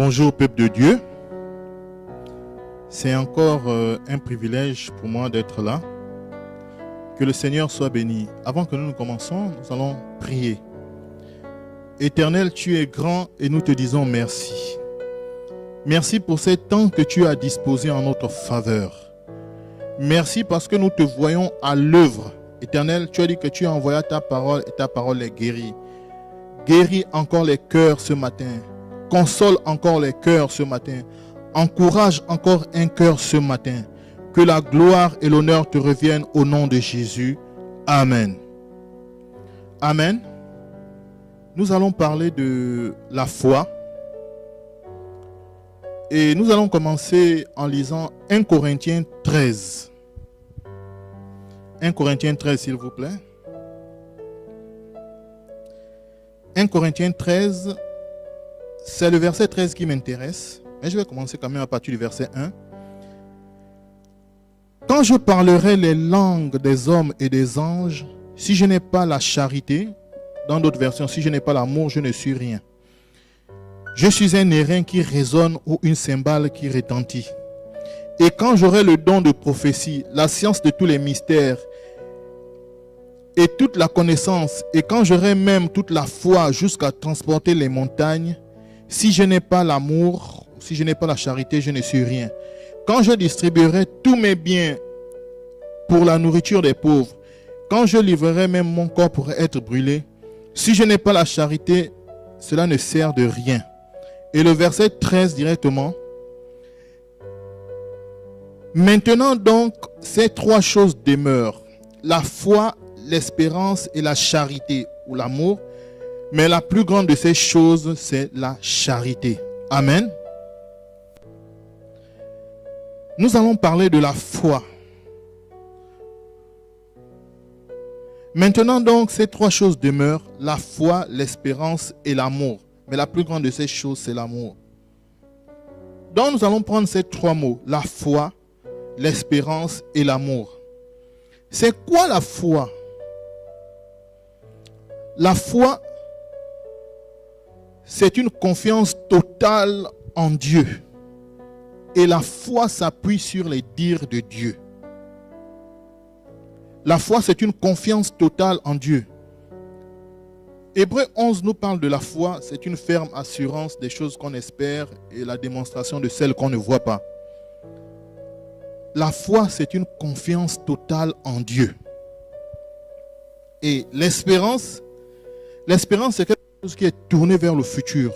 Bonjour peuple de Dieu, c'est encore un privilège pour moi d'être là. Que le Seigneur soit béni. Avant que nous commençons, nous allons prier. Éternel, tu es grand et nous te disons merci. Merci pour ce temps que tu as disposé en notre faveur. Merci parce que nous te voyons à l'œuvre. Éternel, tu as dit que tu as envoyé ta parole et ta parole est guérie. Guéris encore les cœurs ce matin. Console encore les cœurs ce matin. Encourage encore un cœur ce matin. Que la gloire et l'honneur te reviennent au nom de Jésus. Amen. Amen. Nous allons parler de la foi. Et nous allons commencer en lisant 1 Corinthiens 13. 1 Corinthiens 13, s'il vous plaît. 1 Corinthiens 13, c'est le verset 13 qui m'intéresse. Mais je vais commencer quand même à partir du verset 1. Quand je parlerai les langues des hommes et des anges, si je n'ai pas la charité, dans d'autres versions, si je n'ai pas l'amour, je ne suis rien. Je suis un airain qui résonne ou une cymbale qui retentit. Et quand j'aurai le don de prophétie, la science de tous les mystères et toute la connaissance, et quand j'aurai même toute la foi jusqu'à transporter les montagnes, si je n'ai pas l'amour, si je n'ai pas la charité, je ne suis rien. Quand je distribuerai tous mes biens pour la nourriture des pauvres, quand je livrerai même mon corps pour être brûlé, si je n'ai pas la charité, cela ne sert de rien. Et le verset 13 directement. Maintenant donc, ces trois choses demeurent. La foi, l'espérance et la charité ou l'amour. Mais la plus grande de ces choses, c'est la charité. Amen. Nous allons parler de la foi. Maintenant donc, ces trois choses demeurent. La foi, l'espérance et l'amour. Mais la plus grande de ces choses, c'est l'amour. Donc nous allons prendre ces trois mots. La foi, l'espérance et l'amour. C'est quoi la foi? La foi, c'est une confiance totale en Dieu. Et la foi s'appuie sur les dires de Dieu. La foi, c'est une confiance totale en Dieu. Hébreux 11 nous parle de la foi, c'est une ferme assurance des choses qu'on espère et la démonstration de celles qu'on ne voit pas. La foi, c'est une confiance totale en Dieu. Et l'espérance, c'est quelque chose qui est tourné vers le futur.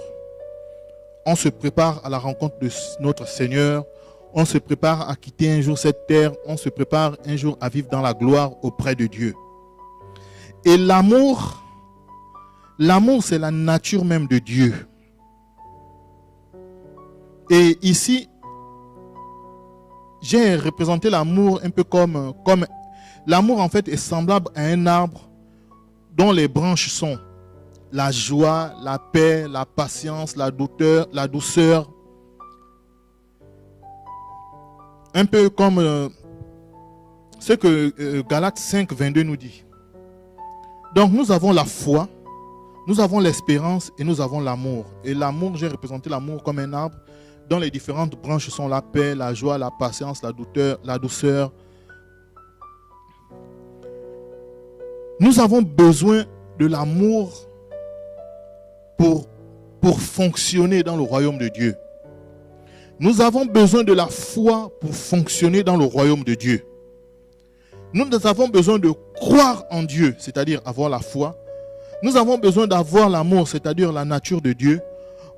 On se prépare à la rencontre de notre Seigneur. On se prépare à quitter un jour cette terre. On se prépare un jour à vivre dans la gloire auprès de Dieu. Et l'amour, c'est la nature même de Dieu. Et ici, j'ai représenté l'amour un peu comme l'amour en fait est semblable à un arbre dont les branches sont la joie, la paix, la patience, la douceur. Un peu comme ce que Galates 5, 22 nous dit. Donc nous avons la foi, nous avons l'espérance et nous avons l'amour. Et l'amour, j'ai représenté l'amour comme un arbre dont les différentes branches sont la paix, la joie, la patience, la douceur. Nous avons besoin de l'amour pour fonctionner dans le royaume de Dieu. Nous avons besoin de la foi pour fonctionner dans le royaume de Dieu. Nous avons besoin de croire en Dieu, c'est-à-dire avoir la foi. Nous avons besoin d'avoir l'amour, c'est-à-dire la nature de Dieu,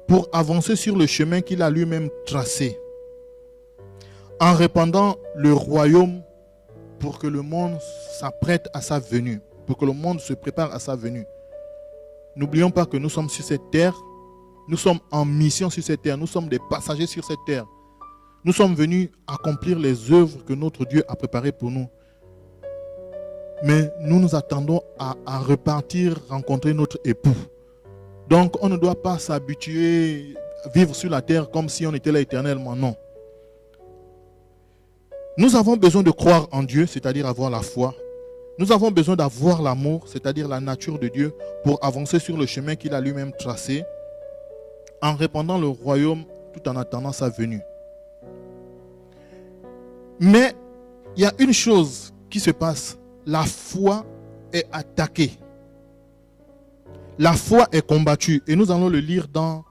pour avancer sur le chemin qu'il a lui-même tracé. En répandant le royaume pour que le monde s'apprête à sa venue, pour que le monde se prépare à sa venue. N'oublions pas que nous sommes sur cette terre, nous sommes en mission sur cette terre, nous sommes des passagers sur cette terre. Nous sommes venus accomplir les œuvres que notre Dieu a préparées pour nous. Mais nous nous attendons à repartir, rencontrer notre époux. Donc on ne doit pas s'habituer à vivre sur la terre comme si on était là éternellement, non. Nous avons besoin de croire en Dieu, c'est-à-dire avoir la foi. Nous avons besoin d'avoir l'amour, c'est-à-dire la nature de Dieu, pour avancer sur le chemin qu'il a lui-même tracé, en répandant le royaume tout en attendant sa venue. Mais il y a une chose qui se passe. La foi est attaquée. La foi est combattue. Et nous allons le lire dans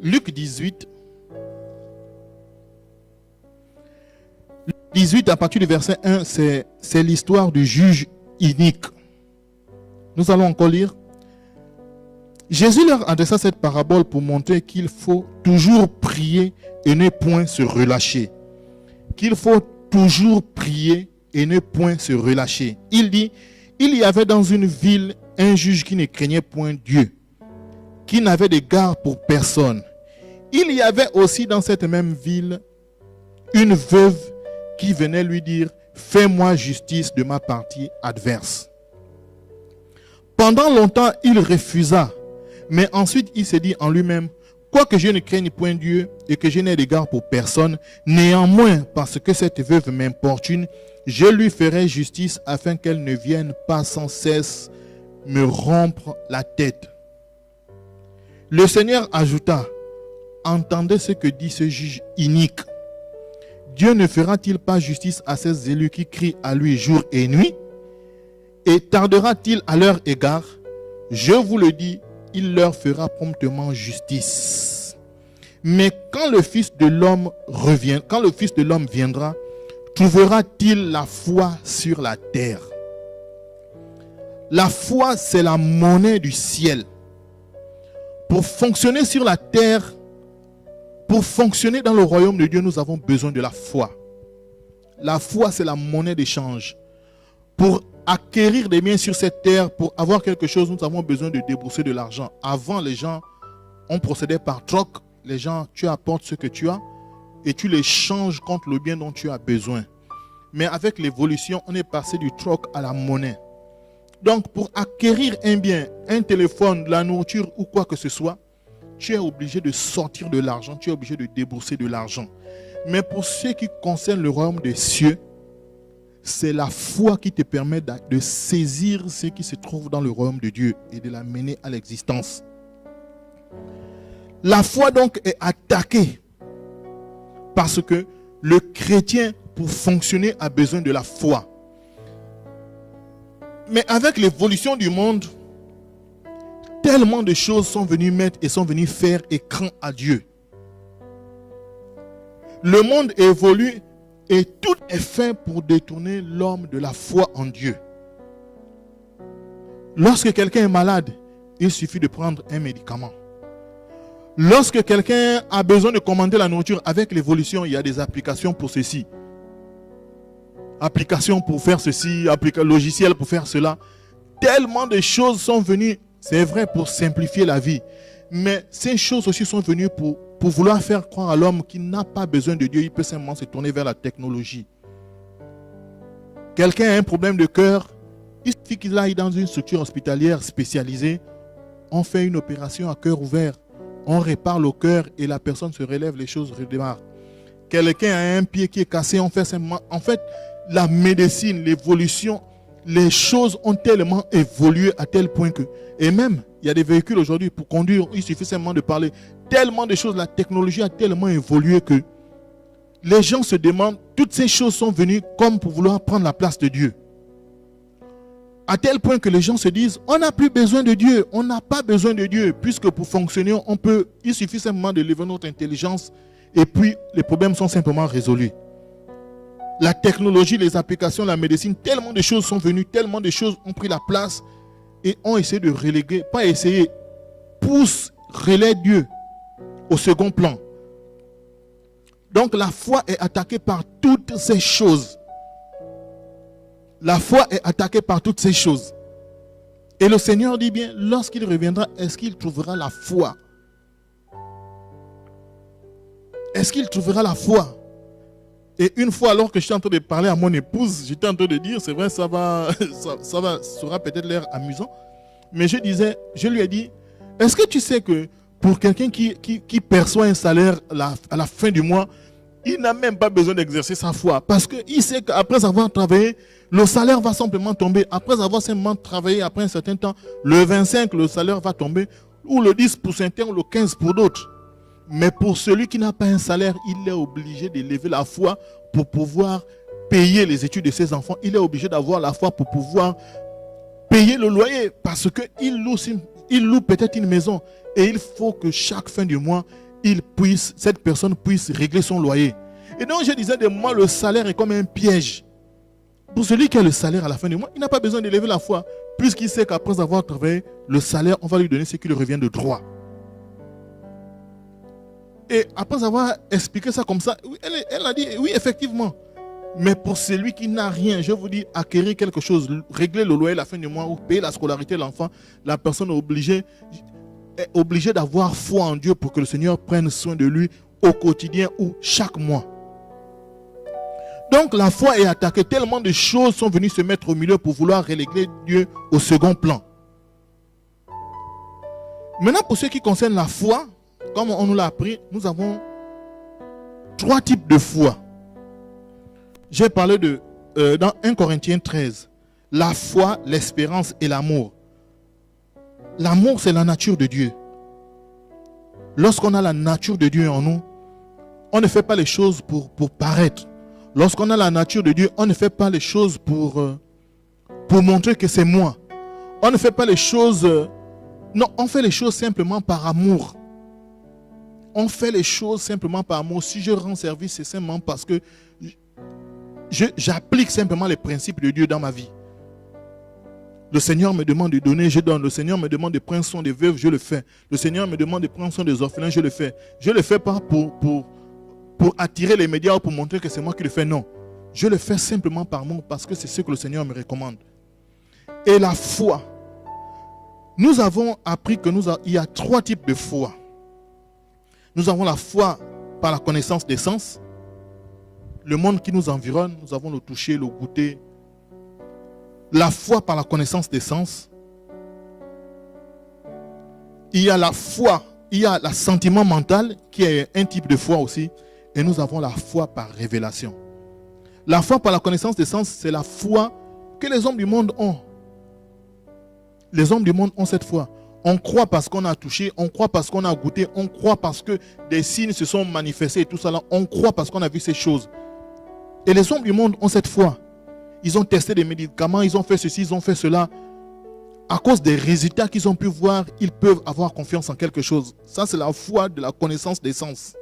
Luc 18. 18 à partir du verset 1, c'est l'histoire du juge inique. Nous allons encore lire. Jésus leur adressa cette parabole pour montrer qu'il faut toujours prier et ne point se relâcher. Qu'il faut toujours prier et ne point se relâcher. Il dit, il y avait dans une ville un juge qui ne craignait point Dieu, qui n'avait d'égard pour personne. Il y avait aussi dans cette même ville une veuve qui venait lui dire, fais-moi justice de ma partie adverse. Pendant longtemps, il refusa. Mais ensuite, il s'est dit en lui-même, quoique je ne craigne point Dieu et que je n'ai d'égard pour personne, néanmoins, parce que cette veuve m'importune, je lui ferai justice afin qu'elle ne vienne pas sans cesse me rompre la tête. Le Seigneur ajouta, entendez ce que dit ce juge inique. Dieu ne fera-t-il pas justice à ses élus qui crient à lui jour et nuit? Et tardera-t-il à leur égard? Je vous le dis, il leur fera promptement justice. Mais quand le Fils de l'homme viendra, trouvera-t-il la foi sur la terre? La foi, c'est la monnaie du ciel. Pour fonctionner sur la terre, pour fonctionner dans le royaume de Dieu, nous avons besoin de la foi. La foi, c'est la monnaie d'échange. Pour acquérir des biens sur cette terre, pour avoir quelque chose, nous avons besoin de débourser de l'argent. Avant, les gens, on procédait par troc. Les gens, tu apportes ce que tu as et tu les changes contre le bien dont tu as besoin. Mais avec l'évolution, on est passé du troc à la monnaie. Donc, pour acquérir un bien, un téléphone, la nourriture ou quoi que ce soit, tu es obligé de sortir de l'argent, tu es obligé de débourser de l'argent. Mais pour ce qui concerne le royaume des cieux, c'est la foi qui te permet de saisir ce qui se trouve dans le royaume de Dieu et de l'amener à l'existence. La foi donc est attaquée parce que le chrétien, pour fonctionner, a besoin de la foi. Mais avec l'évolution du monde, tellement de choses sont venues mettre et sont venues faire écran à Dieu. Le monde évolue et tout est fait pour détourner l'homme de la foi en Dieu. Lorsque quelqu'un est malade, il suffit de prendre un médicament. Lorsque quelqu'un a besoin de commander la nourriture, avec l'évolution, il y a des applications pour ceci. Applications pour faire ceci, logiciels pour faire cela. Tellement de choses sont venues, c'est vrai, pour simplifier la vie. Mais ces choses aussi sont venues pour vouloir faire croire à l'homme qu'il n'a pas besoin de Dieu. Il peut simplement se tourner vers la technologie. Quelqu'un a un problème de cœur, il suffit qu'il aille dans une structure hospitalière spécialisée. On fait une opération à cœur ouvert. On répare le cœur et la personne se relève, les choses redémarrent. Quelqu'un a un pied qui est cassé, on fait simplement... En fait, la médecine, l'évolution, les choses ont tellement évolué à tel point que... Et même, il y a des véhicules aujourd'hui pour conduire, il suffit simplement de parler. Tellement de choses, la technologie a tellement évolué que les gens se demandent, toutes ces choses sont venues comme pour vouloir prendre la place de Dieu. À tel point que les gens se disent, on n'a plus besoin de Dieu, on n'a pas besoin de Dieu, puisque pour fonctionner, il suffit simplement de lever notre intelligence et puis les problèmes sont simplement résolus. La technologie, les applications, la médecine, tellement de choses sont venues, tellement de choses ont pris la place et ont essayé de reléguer, pas essayer, relaie Dieu au second plan. Donc la foi est attaquée par toutes ces choses. La foi est attaquée par toutes ces choses. Et le Seigneur dit bien, lorsqu'il reviendra, est-ce qu'il trouvera la foi? Est-ce qu'il trouvera la foi? Et une fois, alors que j'étais en train de parler à mon épouse, j'étais en train de dire, c'est vrai, ça sera peut-être l'air amusant, mais je lui ai dit, est-ce que tu sais que pour quelqu'un qui perçoit un salaire à la fin du mois, il n'a même pas besoin d'exercer sa foi parce qu'il sait qu'après avoir travaillé, le salaire va simplement tomber. Après avoir simplement travaillé, après un certain temps, le 25, le salaire va tomber, ou le 10 pour certains, ou le 15 pour d'autres. Mais pour celui qui n'a pas un salaire, il est obligé d'élever la foi pour pouvoir payer les études de ses enfants. Il est obligé d'avoir la foi pour pouvoir payer le loyer parce qu'il loue peut-être une maison et il faut que chaque fin du mois, cette personne puisse régler son loyer. Et donc je disais de moi, le salaire est comme un piège. Pour celui qui a le salaire à la fin du mois, il n'a pas besoin d'élever la foi, puisqu'il sait qu'après avoir travaillé, le salaire, on va lui donner ce qui lui revient de droit. Et après avoir expliqué ça comme ça, elle a dit, oui, effectivement. Mais pour celui qui n'a rien, je vous dis, acquérir quelque chose, régler le loyer à la fin du mois ou payer la scolarité de l'enfant, la personne est obligée d'avoir foi en Dieu pour que le Seigneur prenne soin de lui au quotidien ou chaque mois. Donc la foi est attaquée. Tellement de choses sont venues se mettre au milieu pour vouloir reléguer Dieu au second plan. Maintenant, pour ce qui concerne la foi, comme on nous l'a appris, nous avons 3 types de foi. J'ai parlé dans 1 Corinthiens 13, la foi, l'espérance et l'amour. L'amour, c'est la nature de Dieu. Lorsqu'on a la nature de Dieu en nous, on ne fait pas les choses pour paraître. Lorsqu'on a la nature de Dieu, on ne fait pas les choses pour montrer que c'est moi. On ne fait pas les choses... non, on fait les choses simplement par amour. On fait les choses simplement par amour. Si je rends service, c'est simplement parce que j'applique simplement les principes de Dieu dans ma vie. Le Seigneur me demande de donner, je donne. Le Seigneur me demande de prendre soin des veuves, je le fais. Le Seigneur me demande de prendre soin des orphelins, je le fais. Je ne le fais pas pour attirer les médias ou pour montrer que c'est moi qui le fais. Non. Je le fais simplement par amour parce que c'est ce que le Seigneur me recommande. Et la foi. Nous avons appris qu'il y a 3 types de foi. Nous avons la foi par la connaissance des sens. Le monde qui nous environne, nous avons le toucher, le goûter. La foi par la connaissance des sens. Il y a la foi, il y a le sentiment mental qui est un type de foi aussi. Et nous avons la foi par révélation. La foi par la connaissance des sens, c'est la foi que les hommes du monde ont. Les hommes du monde ont cette foi. On croit parce qu'on a touché, on croit parce qu'on a goûté, on croit parce que des signes se sont manifestés et tout ça là. On croit parce qu'on a vu ces choses. Et les hommes du monde ont cette foi. Ils ont testé des médicaments, ils ont fait ceci, ils ont fait cela. À cause des résultats qu'ils ont pu voir, ils peuvent avoir confiance en quelque chose. Ça, c'est la foi de la connaissance des sens.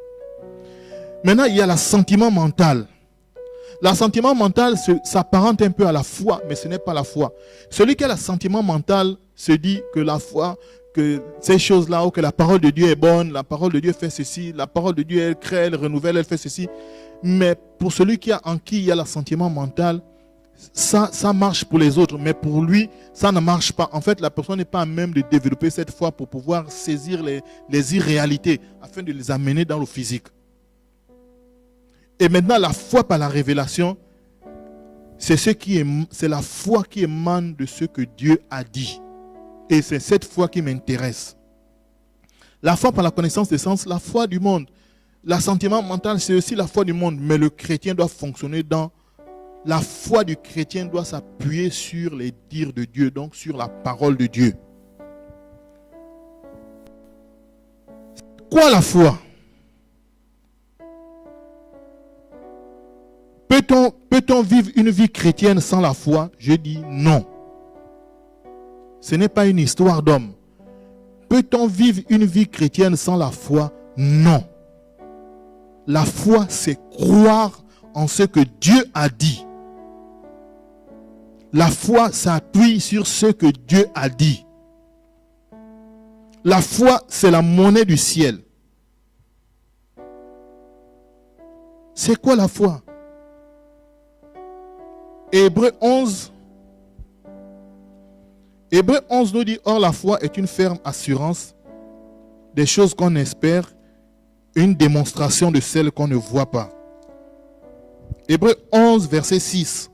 Maintenant, il y a l'assentiment mental. L'assentiment mental s'apparente un peu à la foi, mais ce n'est pas la foi. Celui qui a l'assentiment mental se dit que la foi, que ces choses-là, ou que la parole de Dieu est bonne, la parole de Dieu fait ceci, la parole de Dieu, elle crée, elle renouvelle, elle fait ceci. Mais pour celui en qui il y a l'assentiment mental, ça marche pour les autres, mais pour lui, ça ne marche pas. En fait, la personne n'est pas à même de développer cette foi pour pouvoir saisir les irréalités afin de les amener dans le physique. Et maintenant, la foi par la révélation, c'est la foi qui émane de ce que Dieu a dit. Et c'est cette foi qui m'intéresse. La foi par la connaissance des sens, la foi du monde. L'assentiment mental, c'est aussi la foi du monde. Mais le chrétien doit fonctionner dans... La foi du chrétien doit s'appuyer sur les dires de Dieu, donc sur la parole de Dieu. Quoi la foi? Peut-on vivre une vie chrétienne sans la foi? Je dis non. Ce n'est pas une histoire d'homme. Peut-on vivre une vie chrétienne sans la foi? Non. La foi, c'est croire en ce que Dieu a dit. La foi s'appuie sur ce que Dieu a dit. La foi, c'est la monnaie du ciel. C'est quoi la foi? Hébreux 11 nous dit, or la foi est une ferme assurance des choses qu'on espère, une démonstration de celles qu'on ne voit pas. Hébreux 11, verset 6.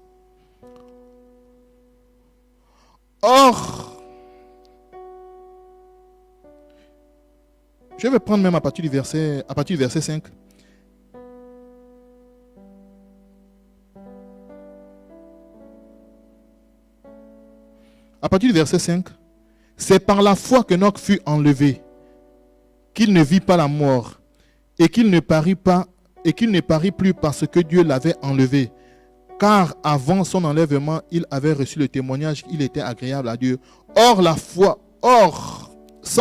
Or, je vais prendre même à partir du verset 5. À partir du verset 5, c'est par la foi qu'Enoch fut enlevé, qu'il ne vit pas la mort, et qu'il ne parit plus parce que Dieu l'avait enlevé. Car avant son enlèvement, il avait reçu le témoignage qu'il était agréable à Dieu. Sans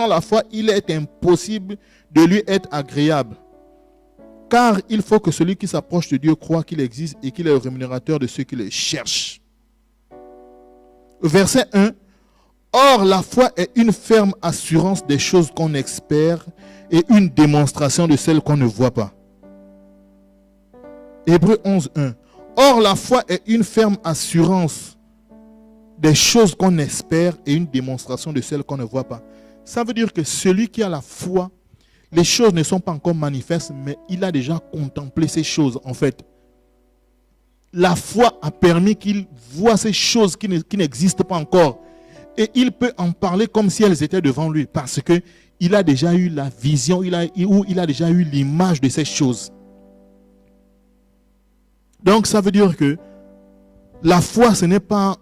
la foi, il est impossible de lui être agréable. Car il faut que celui qui s'approche de Dieu croit qu'il existe et qu'il est le rémunérateur de ceux qui le cherchent. Verset 1. Or, la foi est une ferme assurance des choses qu'on espère et une démonstration de celles qu'on ne voit pas. Hébreux 11, 1. Or, la foi est une ferme assurance des choses qu'on espère et une démonstration de celles qu'on ne voit pas. Ça veut dire que celui qui a la foi, les choses ne sont pas encore manifestes, mais il a déjà contemplé ces choses en fait. La foi a permis qu'il voit ces choses qui n'existent pas encore. Et il peut en parler comme si elles étaient devant lui, parce qu'il a déjà eu la vision, il a déjà eu l'image de ces choses. Donc ça veut dire que la foi, ce n'est pas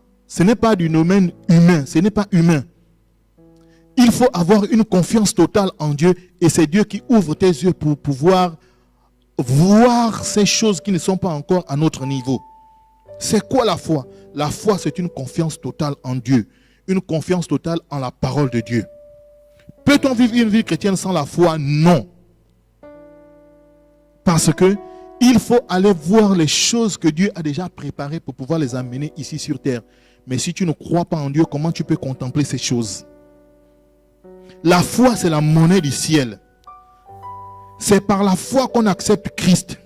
du domaine humain, ce n'est pas humain. Il faut avoir une confiance totale en Dieu, et c'est Dieu qui ouvre tes yeux pour pouvoir voir ces choses qui ne sont pas encore à notre niveau. C'est quoi la foi? La foi, c'est une confiance totale en Dieu, une confiance totale en la parole de Dieu. Peut-on vivre une vie chrétienne sans la foi? Non. Parce que il faut aller voir les choses que Dieu a déjà préparées pour pouvoir les amener ici sur terre. Mais si tu ne crois pas en Dieu, comment tu peux contempler ces choses? La foi, c'est la monnaie du ciel. C'est par la foi qu'on accepte Christ,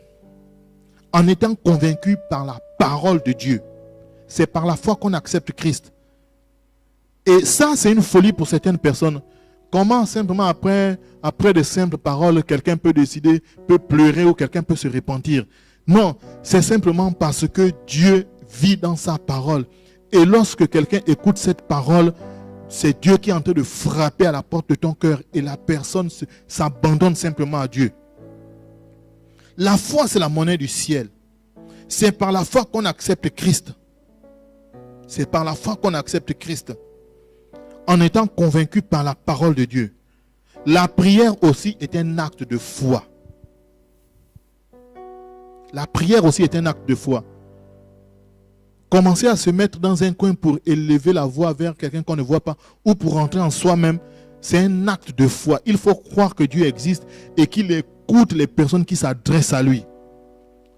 en étant convaincu par la parole de Dieu. C'est par la foi qu'on accepte Christ. Et ça, c'est une folie pour certaines personnes. Comment simplement après de simples paroles, quelqu'un peut décider, peut pleurer ou quelqu'un peut se repentir? Non, c'est simplement parce que Dieu vit dans sa parole. Et lorsque quelqu'un écoute cette parole, c'est Dieu qui est en train de frapper à la porte de ton cœur et la personne s'abandonne simplement à Dieu. La foi, c'est la monnaie du ciel. C'est par la foi qu'on accepte Christ. C'est par la foi qu'on accepte Christ, en étant convaincu par la parole de Dieu. La prière aussi est un acte de foi. La prière aussi est un acte de foi. Commencer à se mettre dans un coin pour élever la voix vers quelqu'un qu'on ne voit pas, ou pour rentrer en soi-même, c'est un acte de foi. Il faut croire que Dieu existe et qu'il écoute les personnes qui s'adressent à lui.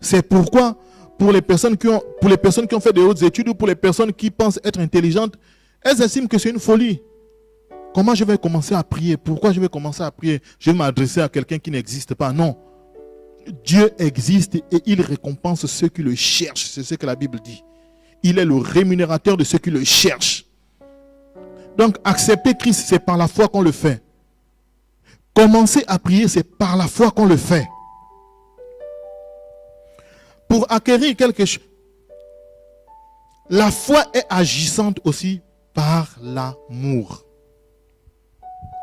C'est pourquoi, pour les personnes qui ont fait de hautes études ou pour les personnes qui pensent être intelligentes, elles estiment que c'est une folie. Comment je vais commencer à prier? Pourquoi je vais commencer à prier? Je vais m'adresser à quelqu'un qui n'existe pas. Non. Dieu existe et il récompense ceux qui le cherchent. C'est ce que la Bible dit. Il est le rémunérateur de ceux qui le cherchent. Donc, accepter Christ, c'est par la foi qu'on le fait. Commencer à prier, c'est par la foi qu'on le fait. Pour acquérir quelque chose, la foi est agissante aussi par l'amour.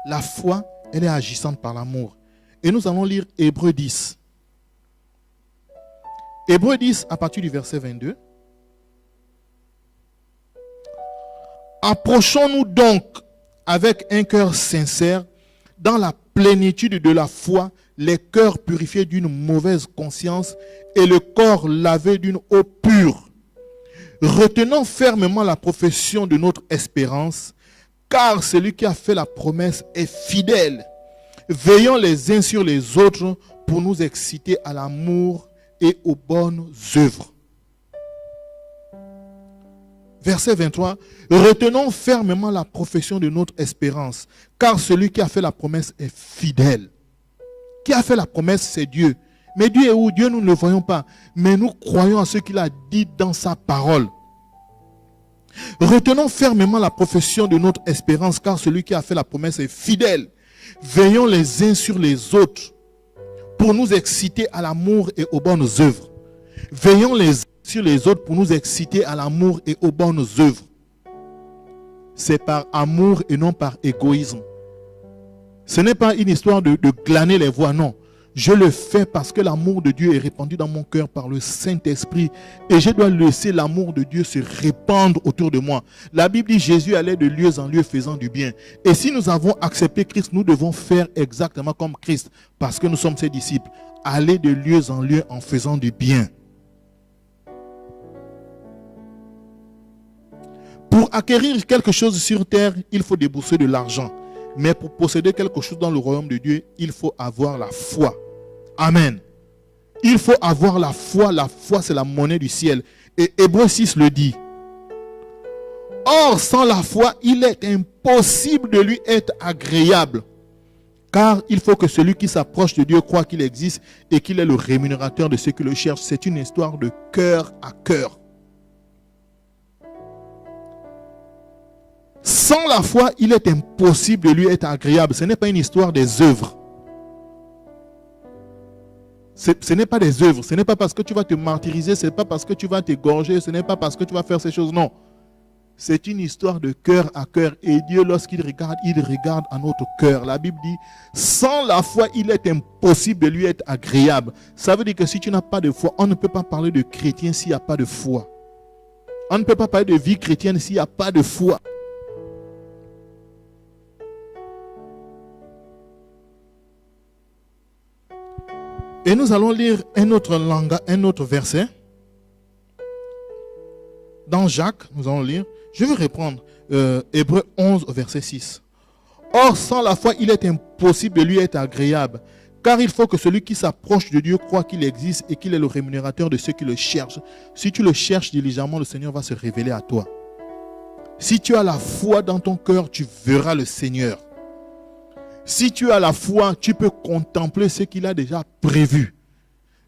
La foi, elle est agissante par l'amour. Et nous allons lire Hébreux 10. Hébreux 10 à partir du verset 22. Approchons-nous donc avec un cœur sincère, dans la plénitude de la foi, les cœurs purifiés d'une mauvaise conscience et le corps lavé d'une eau pure. Retenons fermement la profession de notre espérance, car celui qui a fait la promesse est fidèle. Veillons les uns sur les autres pour nous exciter à l'amour et aux bonnes œuvres. Verset 23. Retenons fermement la profession de notre espérance, car celui qui a fait la promesse est fidèle. Qui a fait la promesse, c'est Dieu. Mais Dieu est où? Dieu, nous ne le voyons pas. Mais nous croyons à ce qu'il a dit dans sa parole. Retenons fermement la profession de notre espérance, car celui qui a fait la promesse est fidèle. Veillons les uns sur les autres pour nous exciter à l'amour et aux bonnes œuvres. Veillons les uns sur les autres pour nous exciter à l'amour et aux bonnes œuvres. C'est par amour et non par égoïsme. Ce n'est pas une histoire de glaner les voix, non. Je le fais parce que l'amour de Dieu est répandu dans mon cœur par le Saint-Esprit. Et je dois laisser l'amour de Dieu se répandre autour de moi. La Bible dit Jésus allait de lieu en lieu faisant du bien. Et si nous avons accepté Christ, nous devons faire exactement comme Christ. Parce que nous sommes ses disciples. Aller de lieu en lieu en faisant du bien. Pour acquérir quelque chose sur terre, il faut débourser de l'argent. Mais pour posséder quelque chose dans le royaume de Dieu, il faut avoir la foi. Amen. Il faut avoir la foi. La foi, c'est la monnaie du ciel. Et Hébreux 6 le dit. Or, sans la foi, il est impossible de lui être agréable. Car il faut que celui qui s'approche de Dieu croit qu'il existe et qu'il est le rémunérateur de ceux qui le cherchent. C'est une histoire de cœur à cœur. Sans la foi, il est impossible de lui être agréable. Ce n'est pas une histoire des œuvres. Ce n'est pas des œuvres. Ce n'est pas parce que tu vas te martyriser, ce n'est pas parce que tu vas t'égorger, ce n'est pas parce que tu vas faire ces choses. Non. C'est une histoire de cœur à cœur. Et Dieu, lorsqu'il regarde, il regarde à notre cœur. La Bible dit, sans la foi, il est impossible de lui être agréable. Ça veut dire que si tu n'as pas de foi, on ne peut pas parler de chrétien s'il n'y a pas de foi. On ne peut pas parler de vie chrétienne s'il n'y a pas de foi. Et nous allons lire un autre verset. Dans Jacques, nous allons lire. Je vais reprendre Hébreux 11 au verset 6. Or, sans la foi, il est impossible de lui être agréable. Car il faut que celui qui s'approche de Dieu croit qu'il existe et qu'il est le rémunérateur de ceux qui le cherchent. Si tu le cherches diligemment, le Seigneur va se révéler à toi. Si tu as la foi dans ton cœur, tu verras le Seigneur. Si tu as la foi, tu peux contempler ce qu'il a déjà prévu.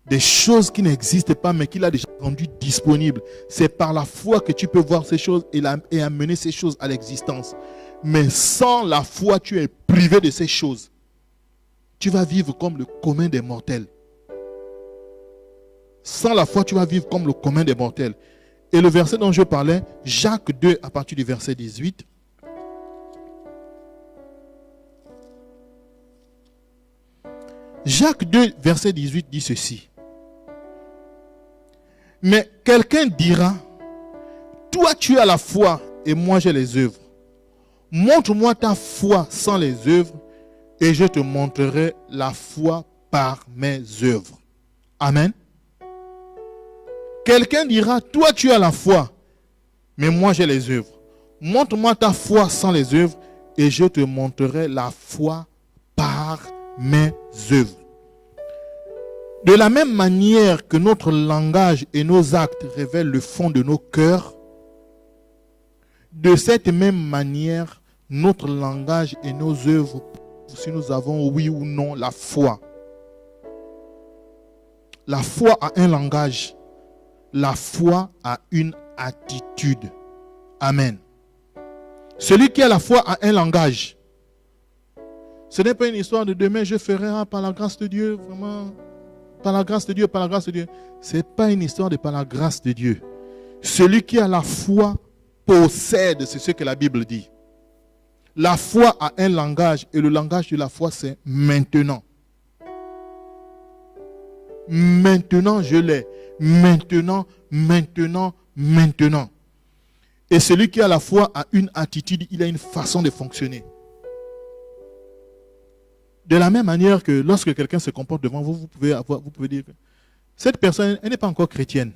Des choses qui n'existent pas, mais qu'il a déjà rendues disponibles. C'est par la foi que tu peux voir ces choses et amener ces choses à l'existence. Mais sans la foi, tu es privé de ces choses. Tu vas vivre comme le commun des mortels. Sans la foi, tu vas vivre comme le commun des mortels. Et le verset dont je parlais, Jacques 2, à partir du verset 18. Jacques 2, verset 18 dit ceci. Mais quelqu'un dira, toi tu as la foi et moi j'ai les œuvres. Montre-moi ta foi sans les œuvres et je te montrerai la foi par mes œuvres. Amen. Quelqu'un dira, toi tu as la foi, mais moi j'ai les œuvres. Montre-moi ta foi sans les œuvres et je te montrerai la foi par mes œuvres. De la même manière que notre langage et nos actes révèlent le fond de nos cœurs, de cette même manière, notre langage et nos œuvres, si nous avons oui ou non la foi. La foi a un langage. La foi a une attitude. Amen. Celui qui a la foi a un langage. Ce n'est pas une histoire de demain, je ferai par la grâce de Dieu, vraiment. Par la grâce de Dieu, par la grâce de Dieu. Ce n'est pas une histoire de par la grâce de Dieu. Celui qui a la foi possède, c'est ce que la Bible dit. La foi a un langage et le langage de la foi c'est maintenant. Maintenant je l'ai. Maintenant, maintenant, maintenant. Et celui qui a la foi a une attitude, il a une façon de fonctionner. De la même manière que lorsque quelqu'un se comporte devant vous, vous pouvez dire que cette personne, elle n'est pas encore chrétienne.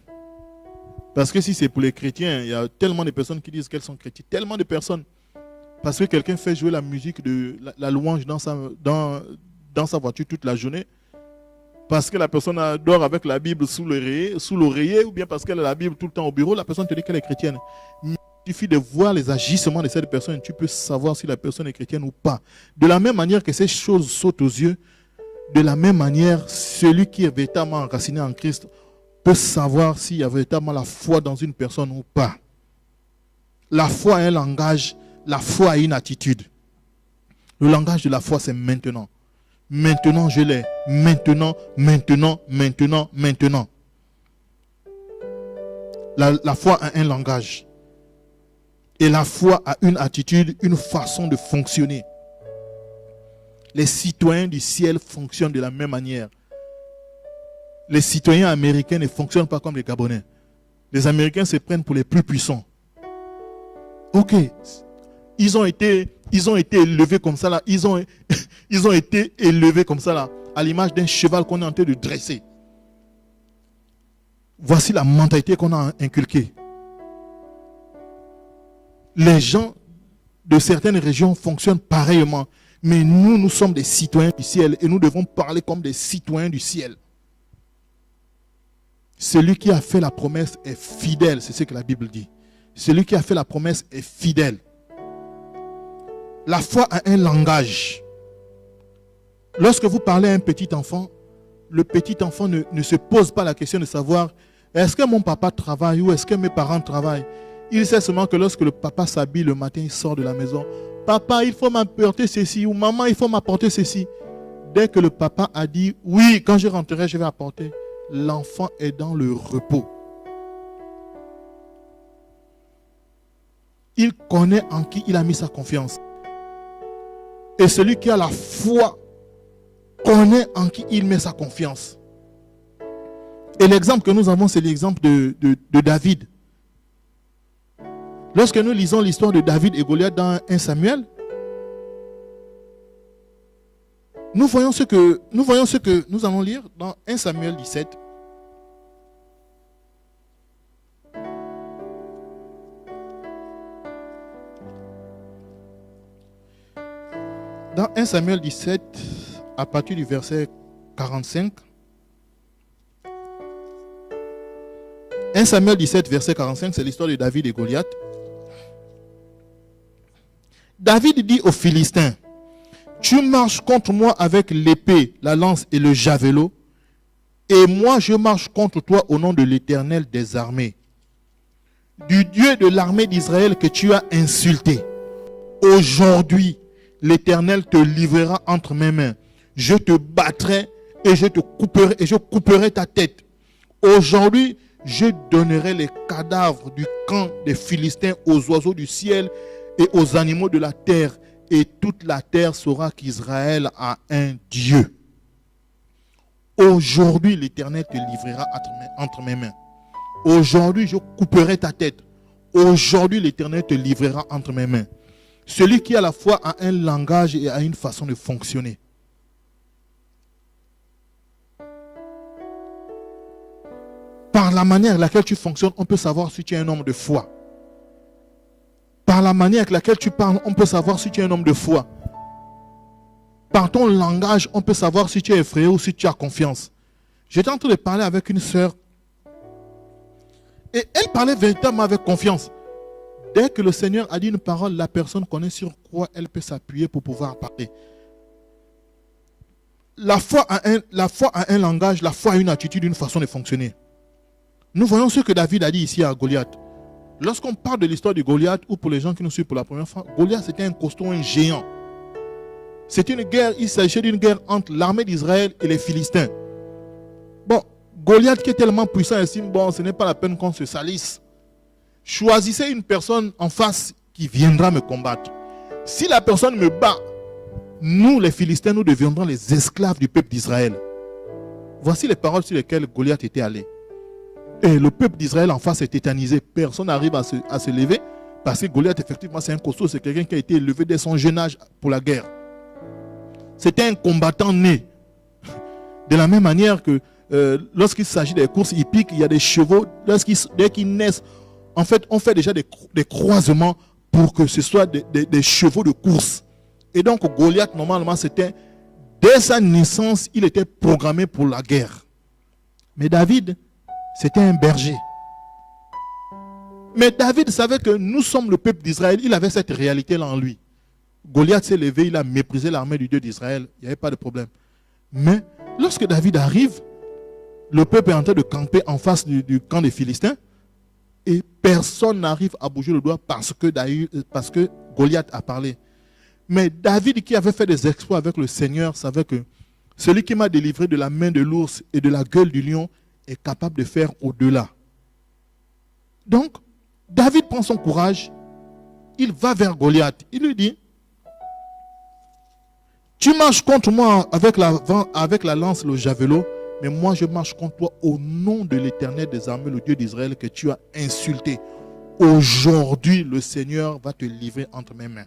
Parce que si c'est pour les chrétiens, il y a tellement de personnes qui disent qu'elles sont chrétiennes. Tellement de personnes. Parce que quelqu'un fait jouer la musique de la louange dans sa voiture toute la journée. Parce que la personne dort avec la Bible sous l'oreiller, ou bien parce qu'elle a la Bible tout le temps au bureau, la personne te dit qu'elle est chrétienne. Il suffit de voir les agissements de cette personne, tu peux savoir si la personne est chrétienne ou pas. De la même manière que ces choses sautent aux yeux, de la même manière, celui qui est véritablement enraciné en Christ peut savoir s'il y a véritablement la foi dans une personne ou pas. La foi a un langage, la foi a une attitude. Le langage de la foi, c'est maintenant. Maintenant, je l'ai. Maintenant, maintenant, maintenant, maintenant. La foi a un langage. Et la foi a une attitude, une façon de fonctionner. Les citoyens du ciel fonctionnent de la même manière. les citoyens américains ne fonctionnent pas comme les Gabonais. Les Américains se prennent pour les plus puissants. Ok, ils ont été élevés comme ça là. Ils ont été élevés comme ça là, à l'image d'un cheval qu'on est en train de dresser. Voici la mentalité qu'on a inculquée. Les gens de certaines régions fonctionnent pareillement. Mais nous sommes des citoyens du ciel et nous devons parler comme des citoyens du ciel. Celui qui a fait la promesse est fidèle, c'est ce que la Bible dit. Celui qui a fait la promesse est fidèle. La foi a un langage. Lorsque vous parlez à un petit enfant, le petit enfant ne se pose pas la question de savoir est-ce que mon papa travaille ou est-ce que mes parents travaillent. Il sait seulement que lorsque le papa s'habille le matin, il sort de la maison. Papa, il faut m'apporter ceci, ou maman, il faut m'apporter ceci. Dès que le papa a dit oui, quand je rentrerai, je vais apporter, l'enfant est dans le repos. Il connaît en qui il a mis sa confiance. Et celui qui a la foi connaît en qui il met sa confiance. Et l'exemple que nous avons, c'est l'exemple de David. Lorsque nous lisons l'histoire de David et Goliath dans 1 Samuel, nous voyons ce que nous allons lire dans 1 Samuel 17. Dans 1 Samuel 17, à partir du verset 45, 1 Samuel 17, verset 45, c'est l'histoire de David et Goliath. David dit aux Philistins, tu marches contre moi avec l'épée, la lance et le javelot, et moi je marche contre toi au nom de l'Éternel des armées, du Dieu de l'armée d'Israël que tu as insulté. Aujourd'hui, l'Éternel te livrera entre mes mains. Je te battrai et je couperai ta tête. Aujourd'hui, je donnerai les cadavres du camp des Philistins aux oiseaux du ciel et aux animaux de la terre, et toute la terre saura qu'Israël a un Dieu. Aujourd'hui, l'Éternel te livrera entre mes mains. Aujourd'hui, je couperai ta tête. Aujourd'hui, l'Éternel te livrera entre mes mains. Celui qui à la fois a un langage et a une façon de fonctionner. Par la manière avec laquelle tu fonctionnes, on peut savoir si tu es un homme de foi. Par la manière avec laquelle tu parles, on peut savoir si tu es un homme de foi. Par ton langage, on peut savoir si tu es effrayé ou si tu as confiance. J'étais en train de parler avec une sœur. Et elle parlait véritablement avec confiance. Dès que le Seigneur a dit une parole, la personne connaît sur quoi elle peut s'appuyer pour pouvoir parler. La foi a un langage, la foi a une attitude, une façon de fonctionner. Nous voyons ce que David a dit ici à Goliath. Lorsqu'on parle de l'histoire de Goliath, ou pour les gens qui nous suivent pour la première fois, Goliath c'était un costaud, un géant. C'était une guerre, il s'agissait d'une guerre entre l'armée d'Israël et les Philistins. Bon, Goliath qui est tellement puissant, estime, bon, ce n'est pas la peine qu'on se salisse. Choisissez une personne en face qui viendra me combattre. Si la personne me bat, nous les Philistins, nous deviendrons les esclaves du peuple d'Israël. Voici les paroles sur lesquelles Goliath était allé. Et le peuple d'Israël en face est tétanisé. Personne n'arrive à se lever parce que Goliath, effectivement, c'est un costaud. C'est quelqu'un qui a été élevé dès son jeune âge pour la guerre. C'était un combattant né. De la même manière que lorsqu'il s'agit des courses hippiques, il y a des chevaux. Dès qu'ils naissent, en fait, on fait déjà des croisements pour que ce soit des chevaux de course. Et donc, Goliath, normalement, dès sa naissance, il était programmé pour la guerre. Mais David, c'était un berger. Mais David savait que nous sommes le peuple d'Israël. Il avait cette réalité-là en lui. Goliath s'est levé, il a méprisé l'armée du Dieu d'Israël. Il n'y avait pas de problème. Mais lorsque David arrive, le peuple est en train de camper en face du camp des Philistins. Et personne n'arrive à bouger le doigt parce que Goliath a parlé. Mais David, qui avait fait des exploits avec le Seigneur, savait que celui qui m'a délivré de la main de l'ours et de la gueule du lion est capable de faire au-delà. Donc, David prend son courage, il va vers Goliath. Il lui dit, tu marches contre moi avec la lance, le javelot, mais moi je marche contre toi au nom de l'Éternel des armées, le Dieu d'Israël que tu as insulté. Aujourd'hui, le Seigneur va te livrer entre mes mains.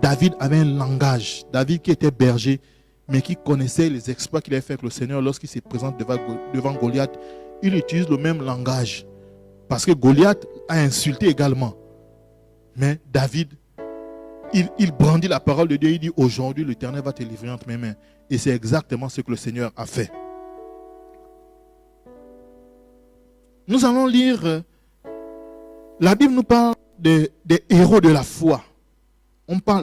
David avait un langage. David qui était berger, mais qui connaissait les exploits qu'il avait fait avec le Seigneur lorsqu'il se présente devant Goliath. Il utilise le même langage. Parce que Goliath a insulté également. Mais David, il brandit la parole de Dieu. Il dit, aujourd'hui, l'Éternel va te livrer entre mes mains. Et c'est exactement ce que le Seigneur a fait. Nous allons lire, la Bible nous parle des héros de la foi.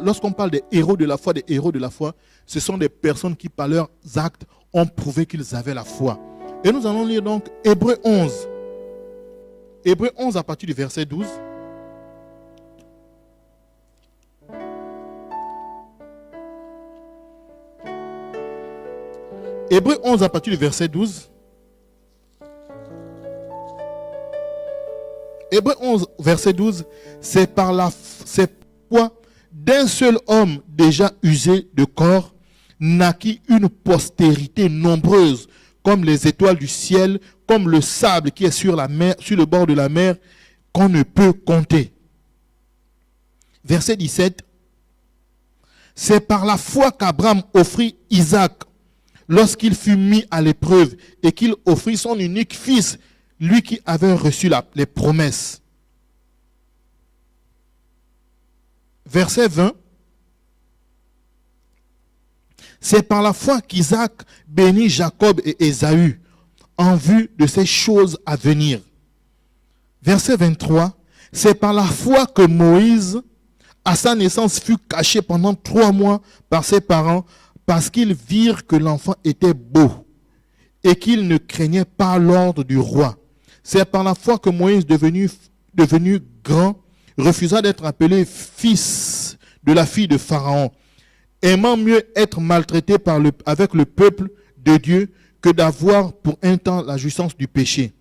Lorsqu'on parle des héros de la foi, ce sont des personnes qui, par leurs actes, ont prouvé qu'ils avaient la foi. Et nous allons lire donc Hébreux 11. Hébreux 11 à partir du verset 12. Hébreux 11 à partir du verset 12. Hébreux 11, verset 12. C'est pourquoi d'un seul homme déjà usé de corps naquit une postérité nombreuse comme les étoiles du ciel, comme le sable qui est sur la mer, sur le bord de la mer, qu'on ne peut compter. Verset 17. C'est par la foi qu'Abraham offrit Isaac lorsqu'il fut mis à l'épreuve et qu'il offrit son unique fils, lui qui avait reçu les promesses. Verset 20. C'est par la foi qu'Isaac bénit Jacob et Ésaü en vue de ces choses à venir. Verset 23. C'est par la foi que Moïse, à sa naissance, fut caché pendant 3 mois par ses parents parce qu'ils virent que l'enfant était beau et qu'il ne craignait pas l'ordre du roi. C'est par la foi que Moïse, devenu grand, refusa d'être appelé fils de la fille de Pharaon, aimant mieux être maltraité avec le peuple de Dieu que d'avoir pour un temps la jouissance du péché,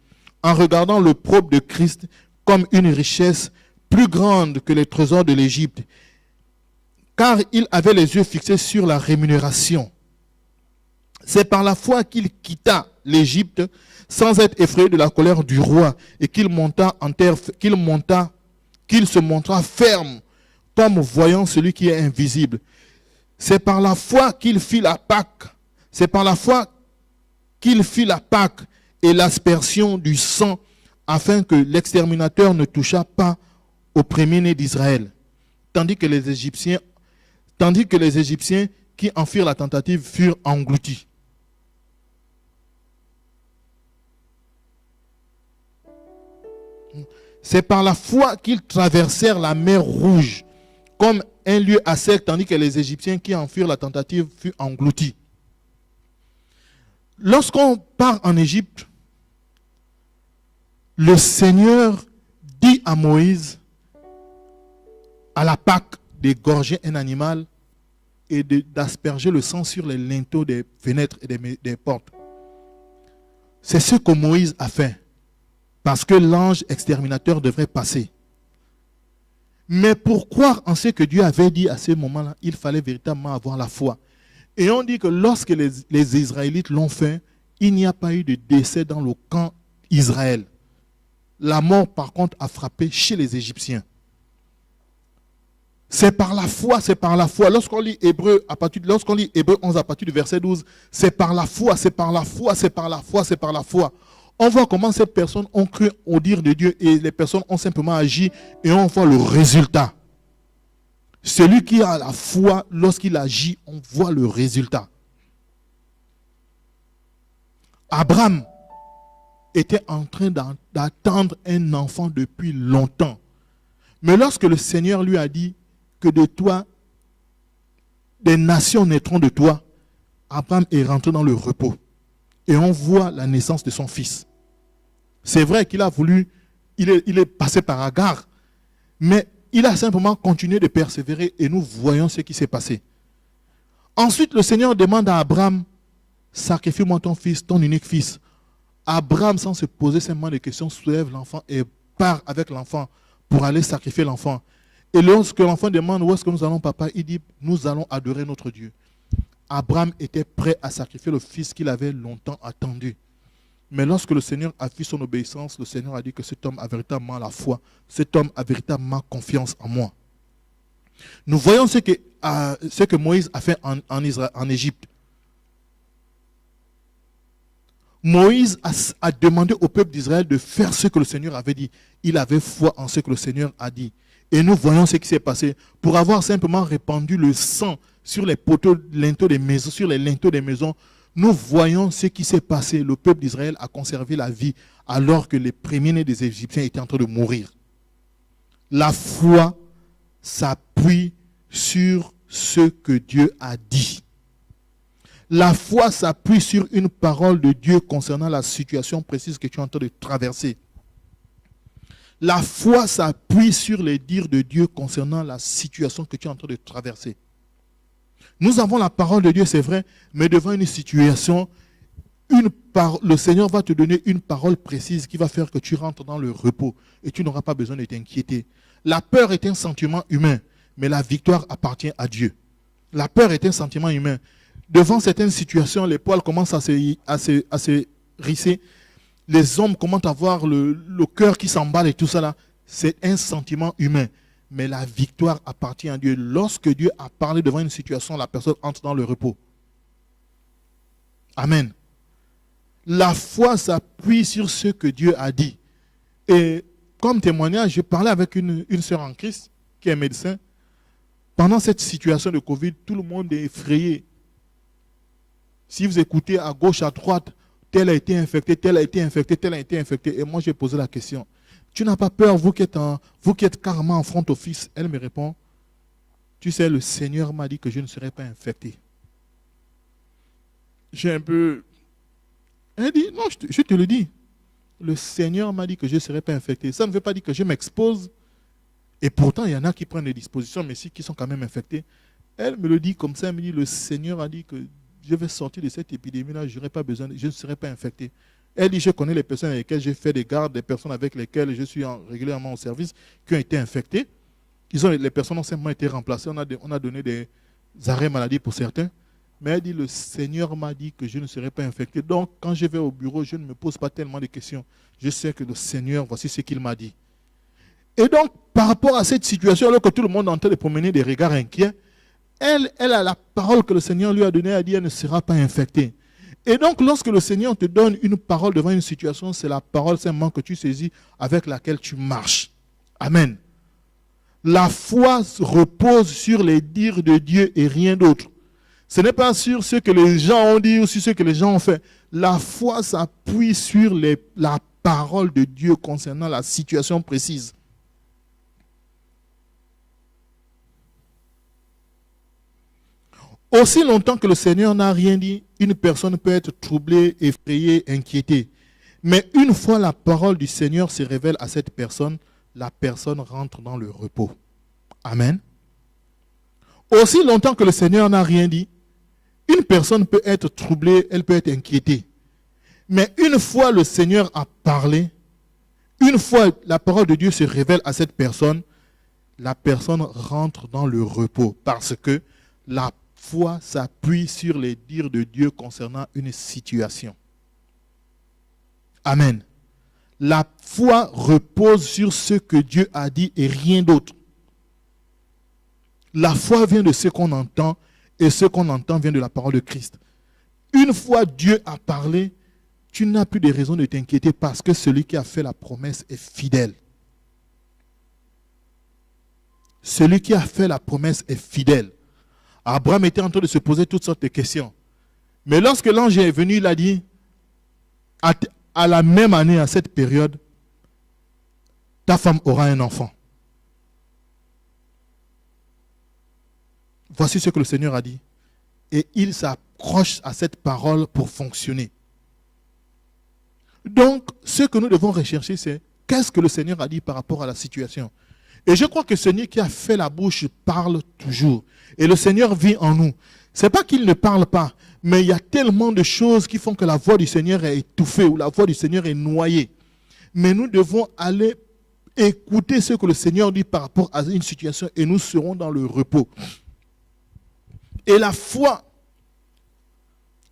en regardant l'opprobre de Christ comme une richesse plus grande que les trésors de l'Égypte, car il avait les yeux fixés sur la rémunération. C'est par la foi qu'il quitta l'Égypte sans être effrayé de la colère du roi et qu'il se montra ferme comme voyant celui qui est invisible. C'est par la foi qu'il fit la Pâque. C'est par la foi qu'il fit la Pâque et l'aspersion du sang afin que l'exterminateur ne touchât pas au premier-né d'Israël. Tandis que les Égyptiens qui en firent la tentative furent engloutis. C'est par la foi qu'ils traversèrent la mer Rouge comme un lieu à sec, tandis que les Égyptiens qui en firent la tentative furent engloutis. Lorsqu'on part en Égypte, le Seigneur dit à Moïse, à la Pâque, d'égorger un animal et d'asperger le sang sur les linteaux des fenêtres et des portes. C'est ce que Moïse a fait, parce que l'ange exterminateur devrait passer. Mais pour croire en ce que Dieu avait dit à ce moment-là, il fallait véritablement avoir la foi. Et on dit que lorsque les Israélites l'ont fait, il n'y a pas eu de décès dans le camp Israël. La mort, par contre, a frappé chez les Égyptiens. C'est par la foi, c'est par la foi. Lorsqu'on lit Hébreux 11 à partir du verset 12, c'est par la foi, c'est par la foi, c'est par la foi, c'est par la foi. On voit comment ces personnes ont cru au dire de Dieu et les personnes ont simplement agi et on voit le résultat. Celui qui a la foi, lorsqu'il agit, on voit le résultat. Abraham était en train d'attendre un enfant depuis longtemps. Mais lorsque le Seigneur lui a dit que de toi, des nations naîtront de toi, Abraham est rentré dans le repos. Et on voit la naissance de son fils. C'est vrai qu'il a voulu, il est passé par Agar, mais il a simplement continué de persévérer et nous voyons ce qui s'est passé. Ensuite, le Seigneur demande à Abraham, sacrifie-moi ton fils, ton unique fils. Abraham, sans se poser simplement de questions, soulève l'enfant et part avec l'enfant pour aller sacrifier l'enfant. Et lorsque l'enfant demande où est-ce que nous allons, papa, il dit, nous allons adorer notre Dieu. Abraham était prêt à sacrifier le fils qu'il avait longtemps attendu. Mais lorsque le Seigneur a vu son obéissance, le Seigneur a dit que cet homme a véritablement la foi. Cet homme a véritablement confiance en moi. Nous voyons ce que Moïse a fait en Égypte. Moïse a demandé au peuple d'Israël de faire ce que le Seigneur avait dit. Il avait foi en ce que le Seigneur a dit. Et nous voyons ce qui s'est passé. Pour avoir simplement répandu le sang sur les poteaux, linteaux des maisons, sur les linteaux des maisons, nous voyons ce qui s'est passé. Le peuple d'Israël a conservé la vie alors que les premiers-nés des Égyptiens étaient en train de mourir. La foi s'appuie sur ce que Dieu a dit. La foi s'appuie sur une parole de Dieu concernant la situation précise que tu es en train de traverser. La foi s'appuie sur les dires de Dieu concernant la situation que tu es en train de traverser. Nous avons la parole de Dieu, c'est vrai, mais devant une situation, le Seigneur va te donner une parole précise qui va faire que tu rentres dans le repos et tu n'auras pas besoin de t'inquiéter. La peur est un sentiment humain, mais la victoire appartient à Dieu. La peur est un sentiment humain. Devant certaines situations, les poils commencent à se risser. Les hommes commencent à avoir le cœur qui s'emballe et tout ça là. C'est un sentiment humain. Mais la victoire appartient à Dieu. Lorsque Dieu a parlé devant une situation, la personne entre dans le repos. Amen. La foi s'appuie sur ce que Dieu a dit. Et comme témoignage, je parlais avec une sœur en Christ qui est médecin. Pendant cette situation de Covid, tout le monde est effrayé. Si vous écoutez à gauche, à droite, tel a été infecté, tel a été infecté, tel a été infecté. Et moi, j'ai posé la question. Tu n'as pas peur, vous qui êtes carrément en front office? Elle me répond, tu sais, le Seigneur m'a dit que je ne serai pas infecté. J'ai un peu... Elle dit, non, je te le dis. Le Seigneur m'a dit que je ne serai pas infecté. Ça ne veut pas dire que je m'expose. Et pourtant, il y en a qui prennent des dispositions, mais qui sont quand même infectés. Elle me le dit comme ça, elle me dit, le Seigneur a dit que je vais sortir de cette épidémie-là, je ne serai pas infecté. Elle dit, je connais les personnes avec lesquelles j'ai fait des gardes, des personnes avec lesquelles je suis régulièrement au service, qui ont été infectées. Les personnes ont simplement été remplacées. On a donné des arrêts maladie pour certains. Mais elle dit, le Seigneur m'a dit que je ne serai pas infecté. Donc, quand je vais au bureau, je ne me pose pas tellement de questions. Je sais que le Seigneur, voici ce qu'il m'a dit. Et donc, par rapport à cette situation, alors que tout le monde est en train de promener des regards inquiets, elle a la parole que le Seigneur lui a donnée, elle a dit, elle ne sera pas infectée. Et donc, lorsque le Seigneur te donne une parole devant une situation, c'est la parole simplement que tu saisis avec laquelle tu marches. Amen. La foi repose sur les dires de Dieu et rien d'autre. Ce n'est pas sur ce que les gens ont dit ou sur ce que les gens ont fait. La foi s'appuie sur la parole de Dieu concernant la situation précise. Aussi longtemps que le Seigneur n'a rien dit, une personne peut être troublée, effrayée, inquiétée. Mais une fois la parole du Seigneur se révèle à cette personne, la personne rentre dans le repos. Amen. Aussi longtemps que le Seigneur n'a rien dit, une personne peut être troublée, elle peut être inquiétée. Mais une fois le Seigneur a parlé, une fois la parole de Dieu se révèle à cette personne, la personne rentre dans le repos parce que la foi s'appuie sur les dires de Dieu concernant une situation. Amen. La foi repose sur ce que Dieu a dit et rien d'autre. La foi vient de ce qu'on entend et ce qu'on entend vient de la parole de Christ. Une fois Dieu a parlé, tu n'as plus de raison de t'inquiéter parce que celui qui a fait la promesse est fidèle. Celui qui a fait la promesse est fidèle. Abraham était en train de se poser toutes sortes de questions. Mais lorsque l'ange est venu, il a dit, à la même année, à cette période, ta femme aura un enfant. Voici ce que le Seigneur a dit. Et il s'accroche à cette parole pour fonctionner. Donc, ce que nous devons rechercher, c'est qu'est-ce que le Seigneur a dit par rapport à la situation. Et je crois que le Seigneur qui a fait la bouche parle toujours. Et le Seigneur vit en nous. Ce n'est pas qu'il ne parle pas, mais il y a tellement de choses qui font que la voix du Seigneur est étouffée ou la voix du Seigneur est noyée. Mais nous devons aller écouter ce que le Seigneur dit par rapport à une situation et nous serons dans le repos. Et la foi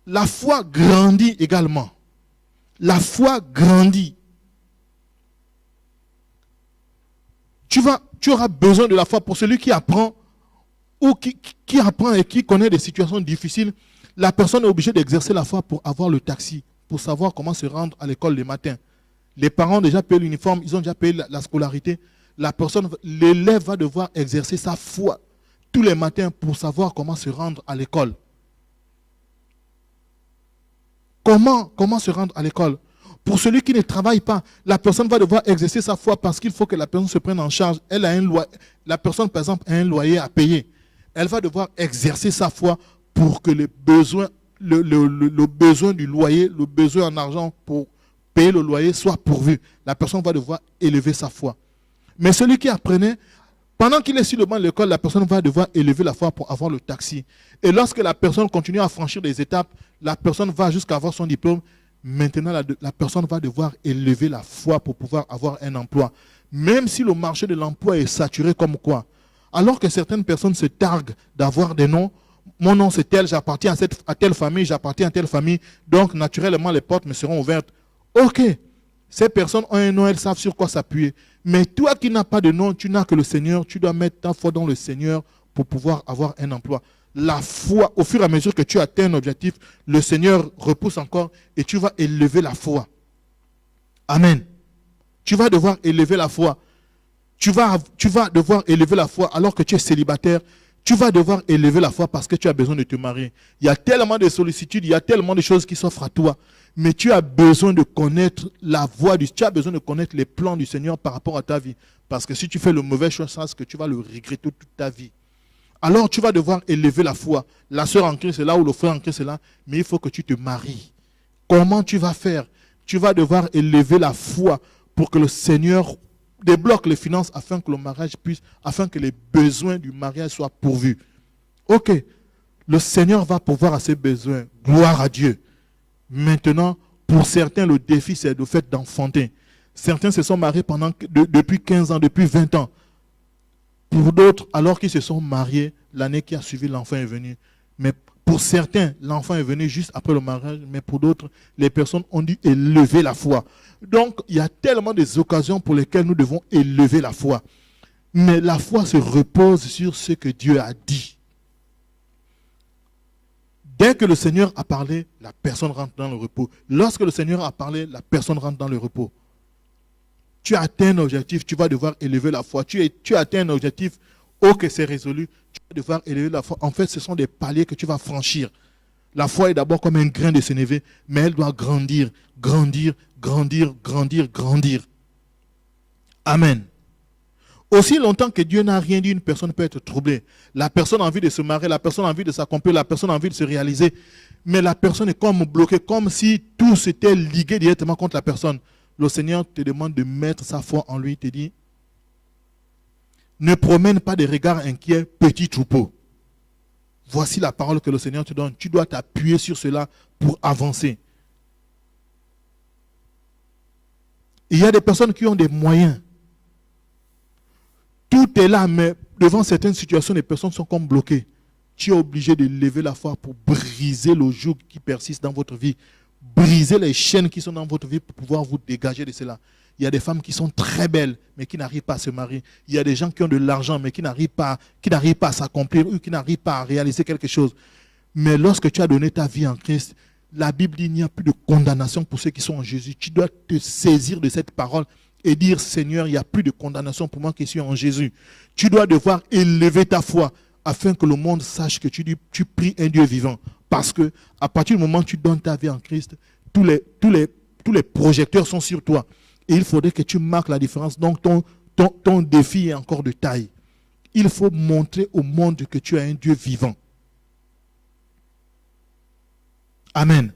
la foi grandit également. La foi grandit. Tu auras besoin de la foi pour celui qui apprend ou qui apprend et qui connaît des situations difficiles. La personne est obligée d'exercer la foi pour avoir le taxi, pour savoir comment se rendre à l'école le matin. Les parents ont déjà payé l'uniforme, ils ont déjà payé la scolarité. L'élève va devoir exercer sa foi tous les matins pour savoir comment se rendre à l'école. Comment se rendre à l'école? Pour celui qui ne travaille pas, la personne va devoir exercer sa foi parce qu'il faut que la personne se prenne en charge. La personne, par exemple, a un loyer à payer. Elle va devoir exercer sa foi pour que le besoin du loyer, le besoin en argent pour payer le loyer soit pourvu. La personne va devoir élever sa foi. Mais celui qui apprenait, pendant qu'il est sur le banc de l'école, la personne va devoir élever la foi pour avoir le taxi. Et lorsque la personne continue à franchir des étapes, la personne va jusqu'à avoir son diplôme. Maintenant, la personne va devoir élever la foi pour pouvoir avoir un emploi. Même si le marché de l'emploi est saturé comme quoi. Alors que certaines personnes se targuent d'avoir des noms. Mon nom c'est tel, j'appartiens à telle famille, j'appartiens à telle famille. Donc, naturellement, les portes me seront ouvertes. Ok, ces personnes ont un nom, elles savent sur quoi s'appuyer. Mais toi qui n'as pas de nom, tu n'as que le Seigneur. Tu dois mettre ta foi dans le Seigneur pour pouvoir avoir un emploi. La foi, au fur et à mesure que tu atteins un objectif, le Seigneur repousse encore et tu vas élever la foi. Amen. Tu vas devoir élever la foi. Tu vas devoir élever la foi alors que tu es célibataire. Tu vas devoir élever la foi parce que tu as besoin de te marier. Il y a tellement de sollicitudes, il y a tellement de choses qui s'offrent à toi. Mais tu as besoin de connaître la voie tu as besoin de connaître les plans du Seigneur par rapport à ta vie. Parce que si tu fais le mauvais choix, c'est que tu vas le regretter toute ta vie. Alors tu vas devoir élever la foi. La sœur en Christ est là ou le frère en Christ est là, mais il faut que tu te maries. Comment tu vas faire? Tu vas devoir élever la foi pour que le Seigneur débloque les finances afin que le mariage afin que les besoins du mariage soient pourvus. Ok, le Seigneur va pourvoir à ses besoins. Gloire à Dieu. Maintenant, pour certains, le défi, c'est le fait d'enfanter. Certains se sont mariés depuis 15 ans, depuis 20 ans. Pour d'autres, alors qu'ils se sont mariés, l'année qui a suivi, l'enfant est venu. Mais pour certains, l'enfant est venu juste après le mariage, mais pour d'autres, les personnes ont dû élever la foi. Donc, il y a tellement d'occasions pour lesquelles nous devons élever la foi. Mais la foi se repose sur ce que Dieu a dit. Dès que le Seigneur a parlé, la personne rentre dans le repos. Lorsque le Seigneur a parlé, la personne rentre dans le repos. Tu as atteint un objectif, tu vas devoir élever la foi. Tu as atteint un objectif, ok, c'est résolu, tu vas devoir élever la foi. En fait, ce sont des paliers que tu vas franchir. La foi est d'abord comme un grain de sénévé, mais elle doit grandir, grandir, grandir, grandir, grandir. Amen. Aussi longtemps que Dieu n'a rien dit, une personne peut être troublée. La personne a envie de se marier, la personne a envie de s'accomplir, la personne a envie de se réaliser. Mais la personne est comme bloquée, comme si tout s'était ligué directement contre la personne. Le Seigneur te demande de mettre sa foi en lui. Il te dit, ne promène pas des regards inquiets, petit troupeau. Voici la parole que le Seigneur te donne. Tu dois t'appuyer sur cela pour avancer. Il y a des personnes qui ont des moyens. Tout est là, mais devant certaines situations, les personnes sont comme bloquées. Tu es obligé de lever la foi pour briser le joug qui persiste dans votre vie. Briser les chaînes qui sont dans votre vie pour pouvoir vous dégager de cela. Il y a des femmes qui sont très belles, mais qui n'arrivent pas à se marier. Il y a des gens qui ont de l'argent, mais qui n'arrivent pas à s'accomplir ou qui n'arrivent pas à réaliser quelque chose. Mais lorsque tu as donné ta vie en Christ, la Bible dit qu'il n'y a plus de condamnation pour ceux qui sont en Jésus. Tu dois te saisir de cette parole et dire, Seigneur, il n'y a plus de condamnation pour moi qui suis en Jésus. Tu dois devoir élever ta foi afin que le monde sache que tu pries un Dieu vivant. Parce que à partir du moment où tu donnes ta vie en Christ, tous les projecteurs sont sur toi. Et il faudrait que tu marques la différence. Donc ton défi est encore de taille. Il faut montrer au monde que tu as un Dieu vivant. Amen.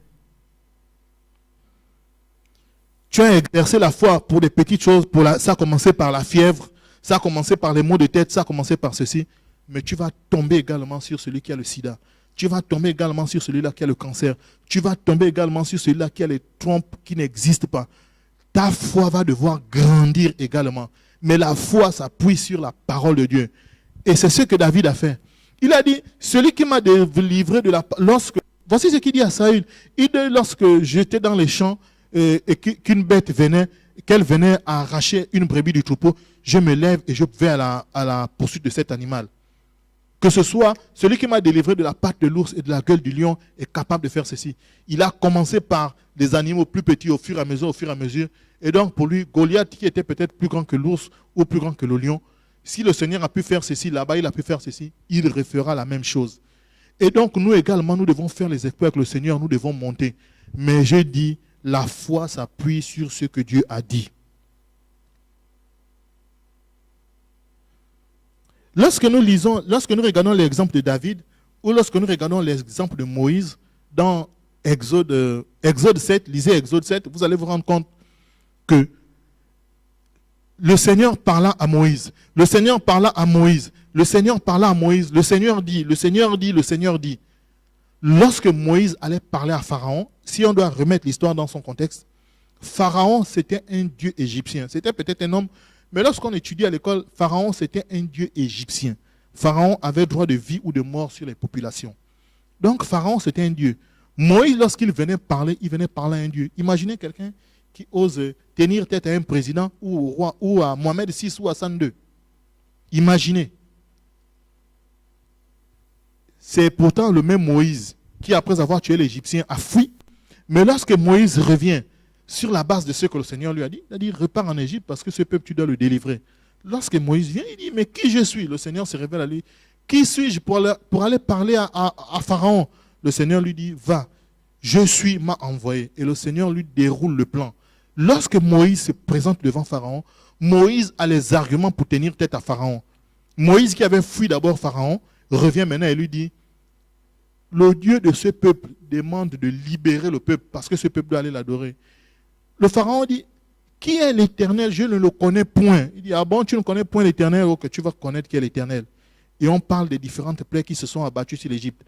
Tu as exercé la foi pour des petites choses. Ça a commencé par la fièvre, ça a commencé par les maux de tête, ça a commencé par ceci. Mais tu vas tomber également sur celui qui a le sida. Tu vas tomber également sur celui-là qui a le cancer. Tu vas tomber également sur celui-là qui a les trompes qui n'existent pas. Ta foi va devoir grandir également. Mais la foi s'appuie sur la parole de Dieu. Et c'est ce que David a fait. Il a dit, celui qui m'a délivré de la... Voici ce qu'il dit à Saül. Il dit, lorsque j'étais dans les champs et qu'une bête venait, qu'elle venait arracher une brebis du troupeau, je me lève et je vais à la poursuite de cet animal. Que ce soit celui qui m'a délivré de la patte de l'ours et de la gueule du lion est capable de faire ceci. Il a commencé par des animaux plus petits au fur et à mesure. Et donc pour lui, Goliath, qui était peut-être plus grand que l'ours ou plus grand que le lion, si le Seigneur a pu faire ceci, là-bas il a pu faire ceci, il refera la même chose. Et donc nous également, nous devons faire les exploits avec le Seigneur, nous devons monter. Mais je dis, la foi s'appuie sur ce que Dieu a dit. Lorsque nous regardons l'exemple de David, ou lorsque nous regardons l'exemple de Moïse, dans Exode 7, lisez Exode 7, vous allez vous rendre compte que le Seigneur parla à Moïse. Le Seigneur dit. Lorsque Moïse allait parler à Pharaon, si on doit remettre l'histoire dans son contexte, Pharaon, c'était un dieu égyptien. C'était peut-être un homme, mais lorsqu'on étudie à l'école, Pharaon, c'était un dieu égyptien. Pharaon avait droit de vie ou de mort sur les populations. Donc, Pharaon, c'était un dieu. Moïse, lorsqu'il venait parler à un dieu. Imaginez quelqu'un qui ose tenir tête à un président ou au roi ou à Mohamed VI ou à Hassan II. Imaginez. C'est pourtant le même Moïse qui, après avoir tué l'Égyptien, a fui. Mais lorsque Moïse revient sur la base de ce que le Seigneur lui a dit, il a dit, repars en Égypte parce que ce peuple, tu dois le délivrer. Lorsque Moïse vient, il dit, mais qui je suis? Le Seigneur se révèle à lui. Qui suis-je pour aller parler à Pharaon? Le Seigneur lui dit, va, je suis, m'a envoyé. Et le Seigneur lui déroule le plan. Lorsque Moïse se présente devant Pharaon, Moïse a les arguments pour tenir tête à Pharaon. Moïse qui avait fui d'abord Pharaon, revient maintenant et lui dit, le Dieu de ce peuple demande de libérer le peuple parce que ce peuple doit aller l'adorer. Le Pharaon dit, qui est l'Éternel? Je ne le connais point. Il dit, ah bon, tu ne connais point l'Éternel, que tu vas connaître qui est l'Éternel. Et on parle des différentes plaies qui se sont abattues sur l'Égypte.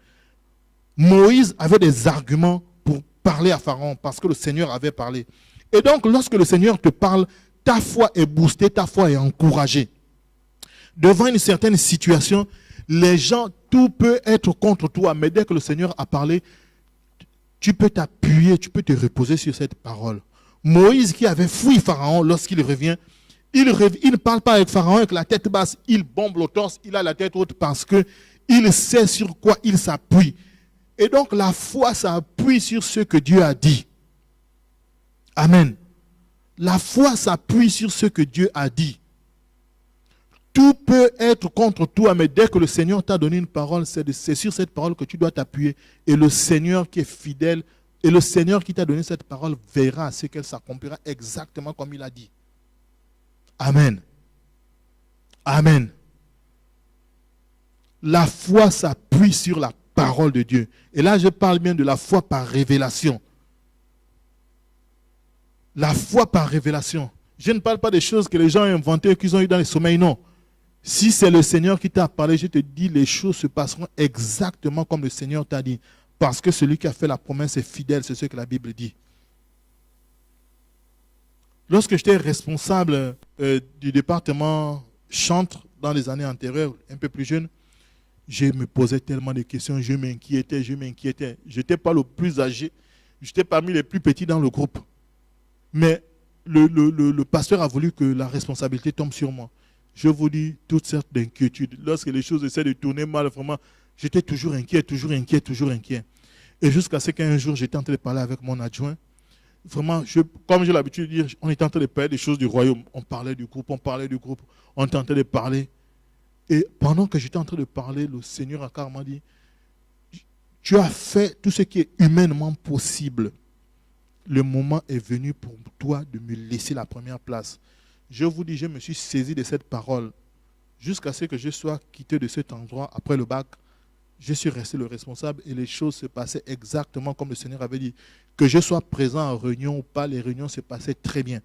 Moïse avait des arguments pour parler à Pharaon parce que le Seigneur avait parlé. Et donc, lorsque le Seigneur te parle, ta foi est boostée, ta foi est encouragée. Devant une certaine situation, les gens, tout peut être contre toi, mais dès que le Seigneur a parlé, tu peux t'appuyer, tu peux te reposer sur cette parole. Moïse qui avait fui Pharaon, lorsqu'il revient, il ne parle pas avec Pharaon avec la tête basse, il bombe le torse, il a la tête haute parce qu'il sait sur quoi il s'appuie. Et donc la foi s'appuie sur ce que Dieu a dit. Amen. La foi s'appuie sur ce que Dieu a dit. Tout peut être contre toi, mais dès que le Seigneur t'a donné une parole, c'est sur cette parole que tu dois t'appuyer. Et le Seigneur qui est fidèle, et le Seigneur qui t'a donné cette parole verra à ce qu'elle s'accomplira exactement comme il a dit. Amen. Amen. La foi s'appuie sur la parole de Dieu. Et là, je parle bien de la foi par révélation. La foi par révélation. Je ne parle pas des choses que les gens ont inventées, qu'ils ont eues dans les sommeils, non. Si c'est le Seigneur qui t'a parlé, je te dis, les choses se passeront exactement comme le Seigneur t'a dit. Parce que celui qui a fait la promesse est fidèle, c'est ce que la Bible dit. Lorsque j'étais responsable du département chantre dans les années antérieures, un peu plus jeune, je me posais tellement de questions, je m'inquiétais. Je n'étais pas le plus âgé, j'étais parmi les plus petits dans le groupe. Mais le pasteur a voulu que la responsabilité tombe sur moi. Je vous dis toutes sortes d'inquiétudes. Lorsque les choses essaient de tourner mal, vraiment, j'étais toujours inquiet. Et jusqu'à ce qu'un jour, j'étais en train de parler avec mon adjoint. Vraiment, comme j'ai l'habitude de dire, on était en train de parler des choses du royaume. On parlait du groupe, on tentait de parler. Et pendant que j'étais en train de parler, le Seigneur a carrément dit, tu as fait tout ce qui est humainement possible. Le moment est venu pour toi de me laisser la première place. Je vous dis, je me suis saisi de cette parole jusqu'à ce que je sois quitté de cet endroit après le bac. Je suis resté le responsable et les choses se passaient exactement comme le Seigneur avait dit. Que je sois présent en réunion ou pas, les réunions se passaient très bien.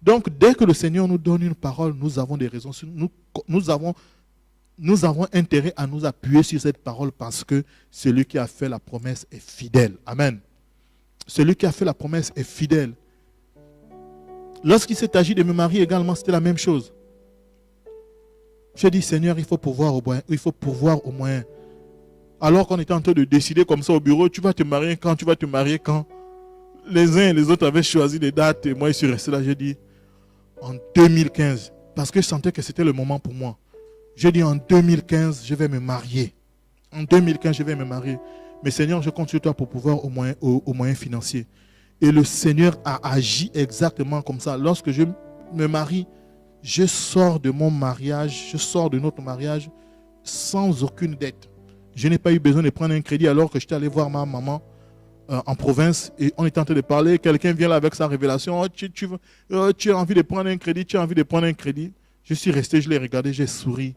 Donc, dès que le Seigneur nous donne une parole, nous avons des raisons. Nous avons intérêt à nous appuyer sur cette parole parce que celui qui a fait la promesse est fidèle. Amen. Celui qui a fait la promesse est fidèle. Lorsqu'il s'est agi de me marier également, c'était la même chose. J'ai dit, Seigneur, il faut pouvoir au moins. Alors qu'on était en train de décider comme ça au bureau, tu vas te marier quand, tu vas te marier quand. Les uns et les autres avaient choisi des dates et moi je suis resté là, j'ai dit en 2015, parce que je sentais que c'était le moment pour moi. J'ai dit en 2015, je vais me marier. En 2015, je vais me marier. Mais Seigneur, je compte sur toi pour pouvoir au moyen financier. Et le Seigneur a agi exactement comme ça. Lorsque je me marie, je sors de mon mariage, je sors de notre mariage sans aucune dette. Je n'ai pas eu besoin de prendre un crédit alors que j'étais allé voir ma maman en province et on était en train de parler. Quelqu'un vient là avec sa révélation. Oh, tu as envie de prendre un crédit, tu as envie de prendre un crédit. Je suis resté, je l'ai regardé, j'ai souri.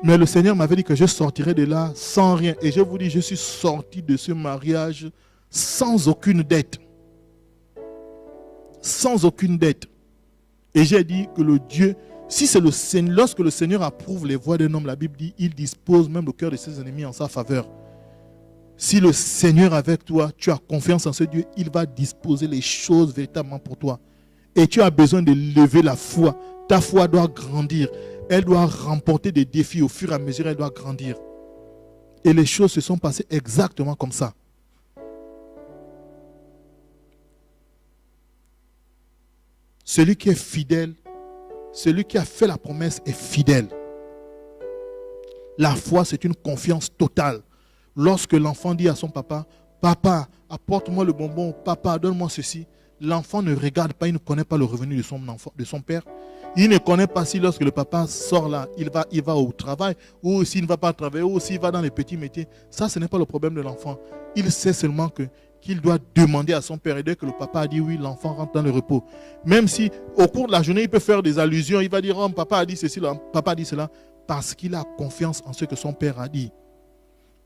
Mais le Seigneur m'avait dit que je sortirais de là sans rien. Et je vous dis, je suis sorti de ce mariage sans aucune dette. Sans aucune dette. Et j'ai dit que le Dieu, si c'est le Seigneur, lorsque le Seigneur approuve les voies d'un homme, la Bible dit, il dispose même le cœur de ses ennemis en sa faveur. Si le Seigneur est avec toi, tu as confiance en ce Dieu, il va disposer les choses véritablement pour toi. Et tu as besoin de lever la foi. Ta foi doit grandir. Elle doit remporter des défis au fur et à mesure, elle doit grandir. Et les choses se sont passées exactement comme ça. Celui qui est fidèle, celui qui a fait la promesse est fidèle. La foi, c'est une confiance totale. Lorsque l'enfant dit à son papa, « Papa, apporte-moi le bonbon, papa, donne-moi ceci », l'enfant ne regarde pas, il ne connaît pas le revenu de son père. Il ne connaît pas si lorsque le papa sort là, il va au travail, ou s'il ne va pas travailler, ou s'il va dans les petits métiers. Ça, ce n'est pas le problème de l'enfant. Il sait seulement qu'il doit demander à son père. Et dès que le papa a dit oui, l'enfant rentre dans le repos. Même si au cours de la journée, il peut faire des allusions, il va dire, oh, papa a dit ceci, papa a dit cela, parce qu'il a confiance en ce que son père a dit.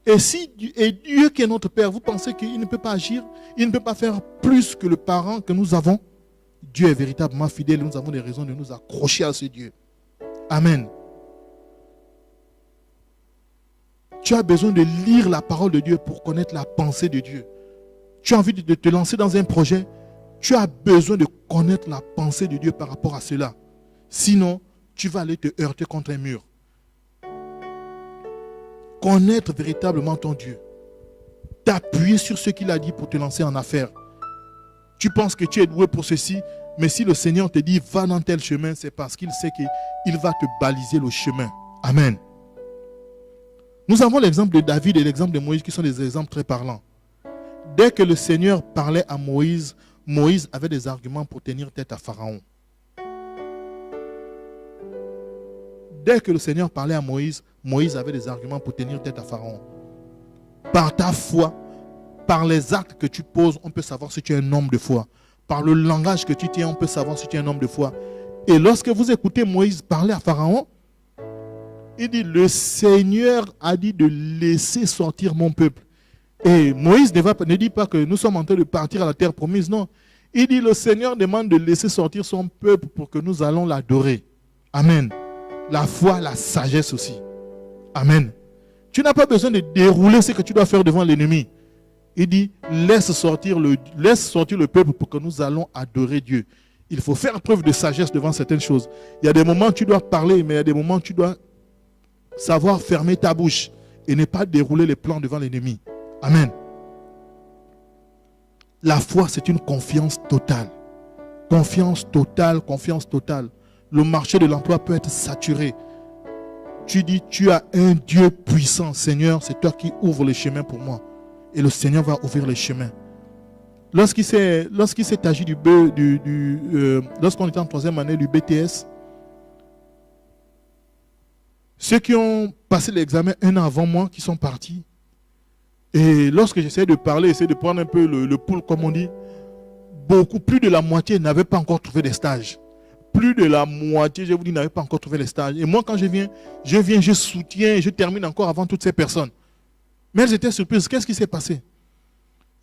Et Dieu qui est notre Père, vous pensez qu'il ne peut pas agir, il ne peut pas faire plus que le parent que nous avons? Dieu est véritablement fidèle et nous avons des raisons de nous accrocher à ce Dieu. Amen. Tu as besoin de lire la parole de Dieu pour connaître la pensée de Dieu. Tu as envie de te lancer dans un projet, tu as besoin de connaître la pensée de Dieu par rapport à cela. Sinon, tu vas aller te heurter contre un mur. Connaître véritablement ton Dieu. T'appuyer sur ce qu'il a dit pour te lancer en affaires. Tu penses que tu es doué pour ceci, mais si le Seigneur te dit va dans tel chemin, c'est parce qu'il sait qu'il va te baliser le chemin. Amen. Nous avons l'exemple de David et l'exemple de Moïse qui sont des exemples très parlants. Dès que le Seigneur parlait à Moïse, Moïse avait des arguments pour tenir tête à Pharaon. Dès que le Seigneur parlait à Moïse, Moïse avait des arguments pour tenir tête à Pharaon. Par ta foi, par les actes que tu poses, on peut savoir si tu es un homme de foi. Par le langage que tu tiens, on peut savoir si tu es un homme de foi. Et lorsque vous écoutez Moïse parler à Pharaon, il dit, le Seigneur a dit de laisser sortir mon peuple. Et Moïse ne dit pas que nous sommes en train de partir à la terre promise, non. Il dit, le Seigneur demande de laisser sortir son peuple pour que nous allons l'adorer. Amen. La foi, la sagesse aussi. Amen. Tu n'as pas besoin de dérouler ce que tu dois faire devant l'ennemi. Il dit, laisse sortir le peuple pour que nous allons adorer Dieu. Il faut faire preuve de sagesse devant certaines choses. Il y a des moments où tu dois parler, mais il y a des moments où tu dois savoir fermer ta bouche et ne pas dérouler les plans devant l'ennemi. Amen. La foi, c'est une confiance totale. Confiance totale, confiance totale. Le marché de l'emploi peut être saturé. Tu dis, tu as un Dieu puissant, Seigneur, c'est toi qui ouvres les chemins pour moi. Et le Seigneur va ouvrir les chemins. Lorsqu'il s'est agi lorsqu'on était en 3e année du BTS, ceux qui ont passé l'examen un an avant moi, qui sont partis, et lorsque j'essayais de parler, essayer de prendre un peu le pouls, comme on dit, plus de la moitié n'avaient pas encore trouvé des stages. Plus de la moitié, je vous dis, n'avaient pas encore trouvé les stages. Et moi, quand je viens, je soutiens, je termine encore avant toutes ces personnes. Mais elles étaient surprises. Qu'est-ce qui s'est passé?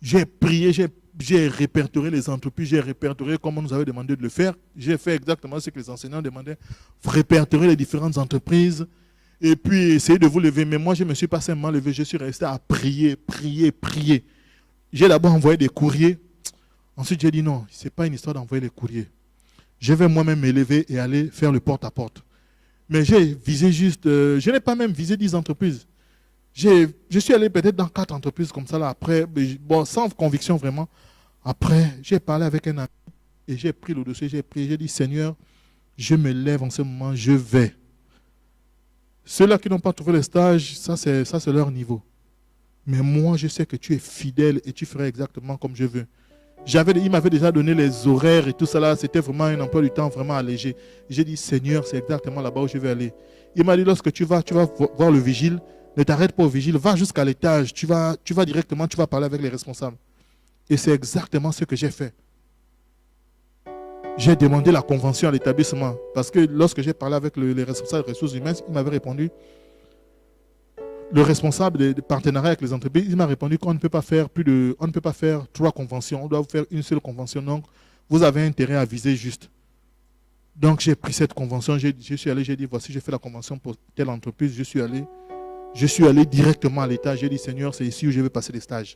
J'ai prié, j'ai répertorié les entreprises, j'ai répertorié comme on nous avait demandé de le faire. J'ai fait exactement ce que les enseignants demandaient, répertorier les différentes entreprises et puis essayer de vous lever. Mais moi, je ne me suis pas simplement levé, je suis resté à prier. J'ai d'abord envoyé des courriers. Ensuite, j'ai dit non, ce n'est pas une histoire d'envoyer les courriers. Je vais moi-même m'élever et aller faire le porte-à-porte. Mais j'ai visé juste, je n'ai pas même visé 10 entreprises. Je suis allé peut-être dans 4 entreprises comme ça, là, après, bon, sans conviction vraiment. Après, j'ai parlé avec un ami et j'ai pris le dossier, j'ai dit, Seigneur, je me lève en ce moment, je vais. Ceux-là qui n'ont pas trouvé le stage, ça c'est leur niveau. Mais moi, je sais que tu es fidèle et tu ferais exactement comme je veux. Il m'avait déjà donné les horaires et tout ça là, c'était vraiment un emploi du temps vraiment allégé. J'ai dit, Seigneur, c'est exactement là-bas où je vais aller. Il m'a dit, lorsque tu vas voir le vigile, ne t'arrête pas au vigile, va jusqu'à l'étage, tu vas directement, tu vas parler avec les responsables. Et c'est exactement ce que j'ai fait. J'ai demandé la convention à l'établissement parce que lorsque j'ai parlé avec les responsables des ressources humaines, il m'avait répondu, le responsable des partenariats avec les entreprises, il m'a répondu qu'on ne peut pas faire 3 conventions, on doit faire une seule convention. Donc, vous avez intérêt à viser juste. Donc, j'ai pris cette convention, je suis allé, j'ai dit, voici, j'ai fait la convention pour telle entreprise, je suis allé directement à l'État, j'ai dit, Seigneur, c'est ici où je vais passer les stages.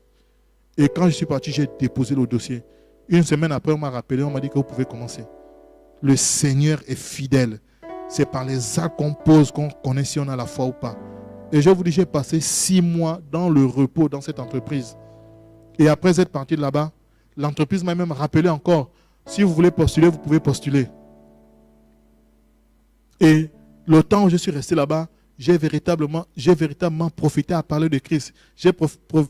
Et quand je suis parti, j'ai déposé le dossier. Une semaine après, on m'a rappelé, on m'a dit que vous pouvez commencer. Le Seigneur est fidèle. C'est par les actes qu'on pose qu'on connaît si on a la foi ou pas. Et je vous dis, j'ai passé 6 mois dans le repos dans cette entreprise. Et après être parti de là-bas, l'entreprise m'a même rappelé encore, si vous voulez postuler, vous pouvez postuler. Et le temps où je suis resté là-bas, j'ai véritablement profité à parler de Christ. J'ai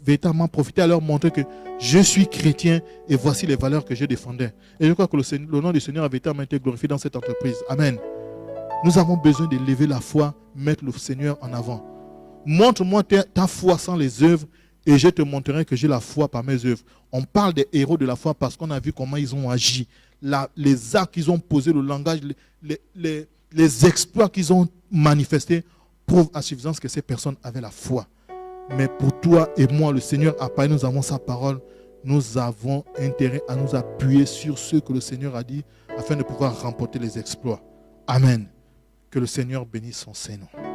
véritablement profité à leur montrer que je suis chrétien et voici les valeurs que je défendais. Et je crois que le nom du Seigneur a véritablement été glorifié dans cette entreprise. Amen. Nous avons besoin de lever la foi, mettre le Seigneur en avant. Montre-moi ta foi sans les œuvres et je te montrerai que j'ai la foi par mes œuvres. On parle des héros de la foi parce qu'on a vu comment ils ont agi. Les actes qu'ils ont posés, le langage, les exploits qu'ils ont manifestés prouvent à suffisance que ces personnes avaient la foi. Mais pour toi et moi, le Seigneur a parlé, nous avons sa parole. Nous avons intérêt à nous appuyer sur ce que le Seigneur a dit afin de pouvoir remporter les exploits. Amen. Que le Seigneur bénisse son Saint-Nom.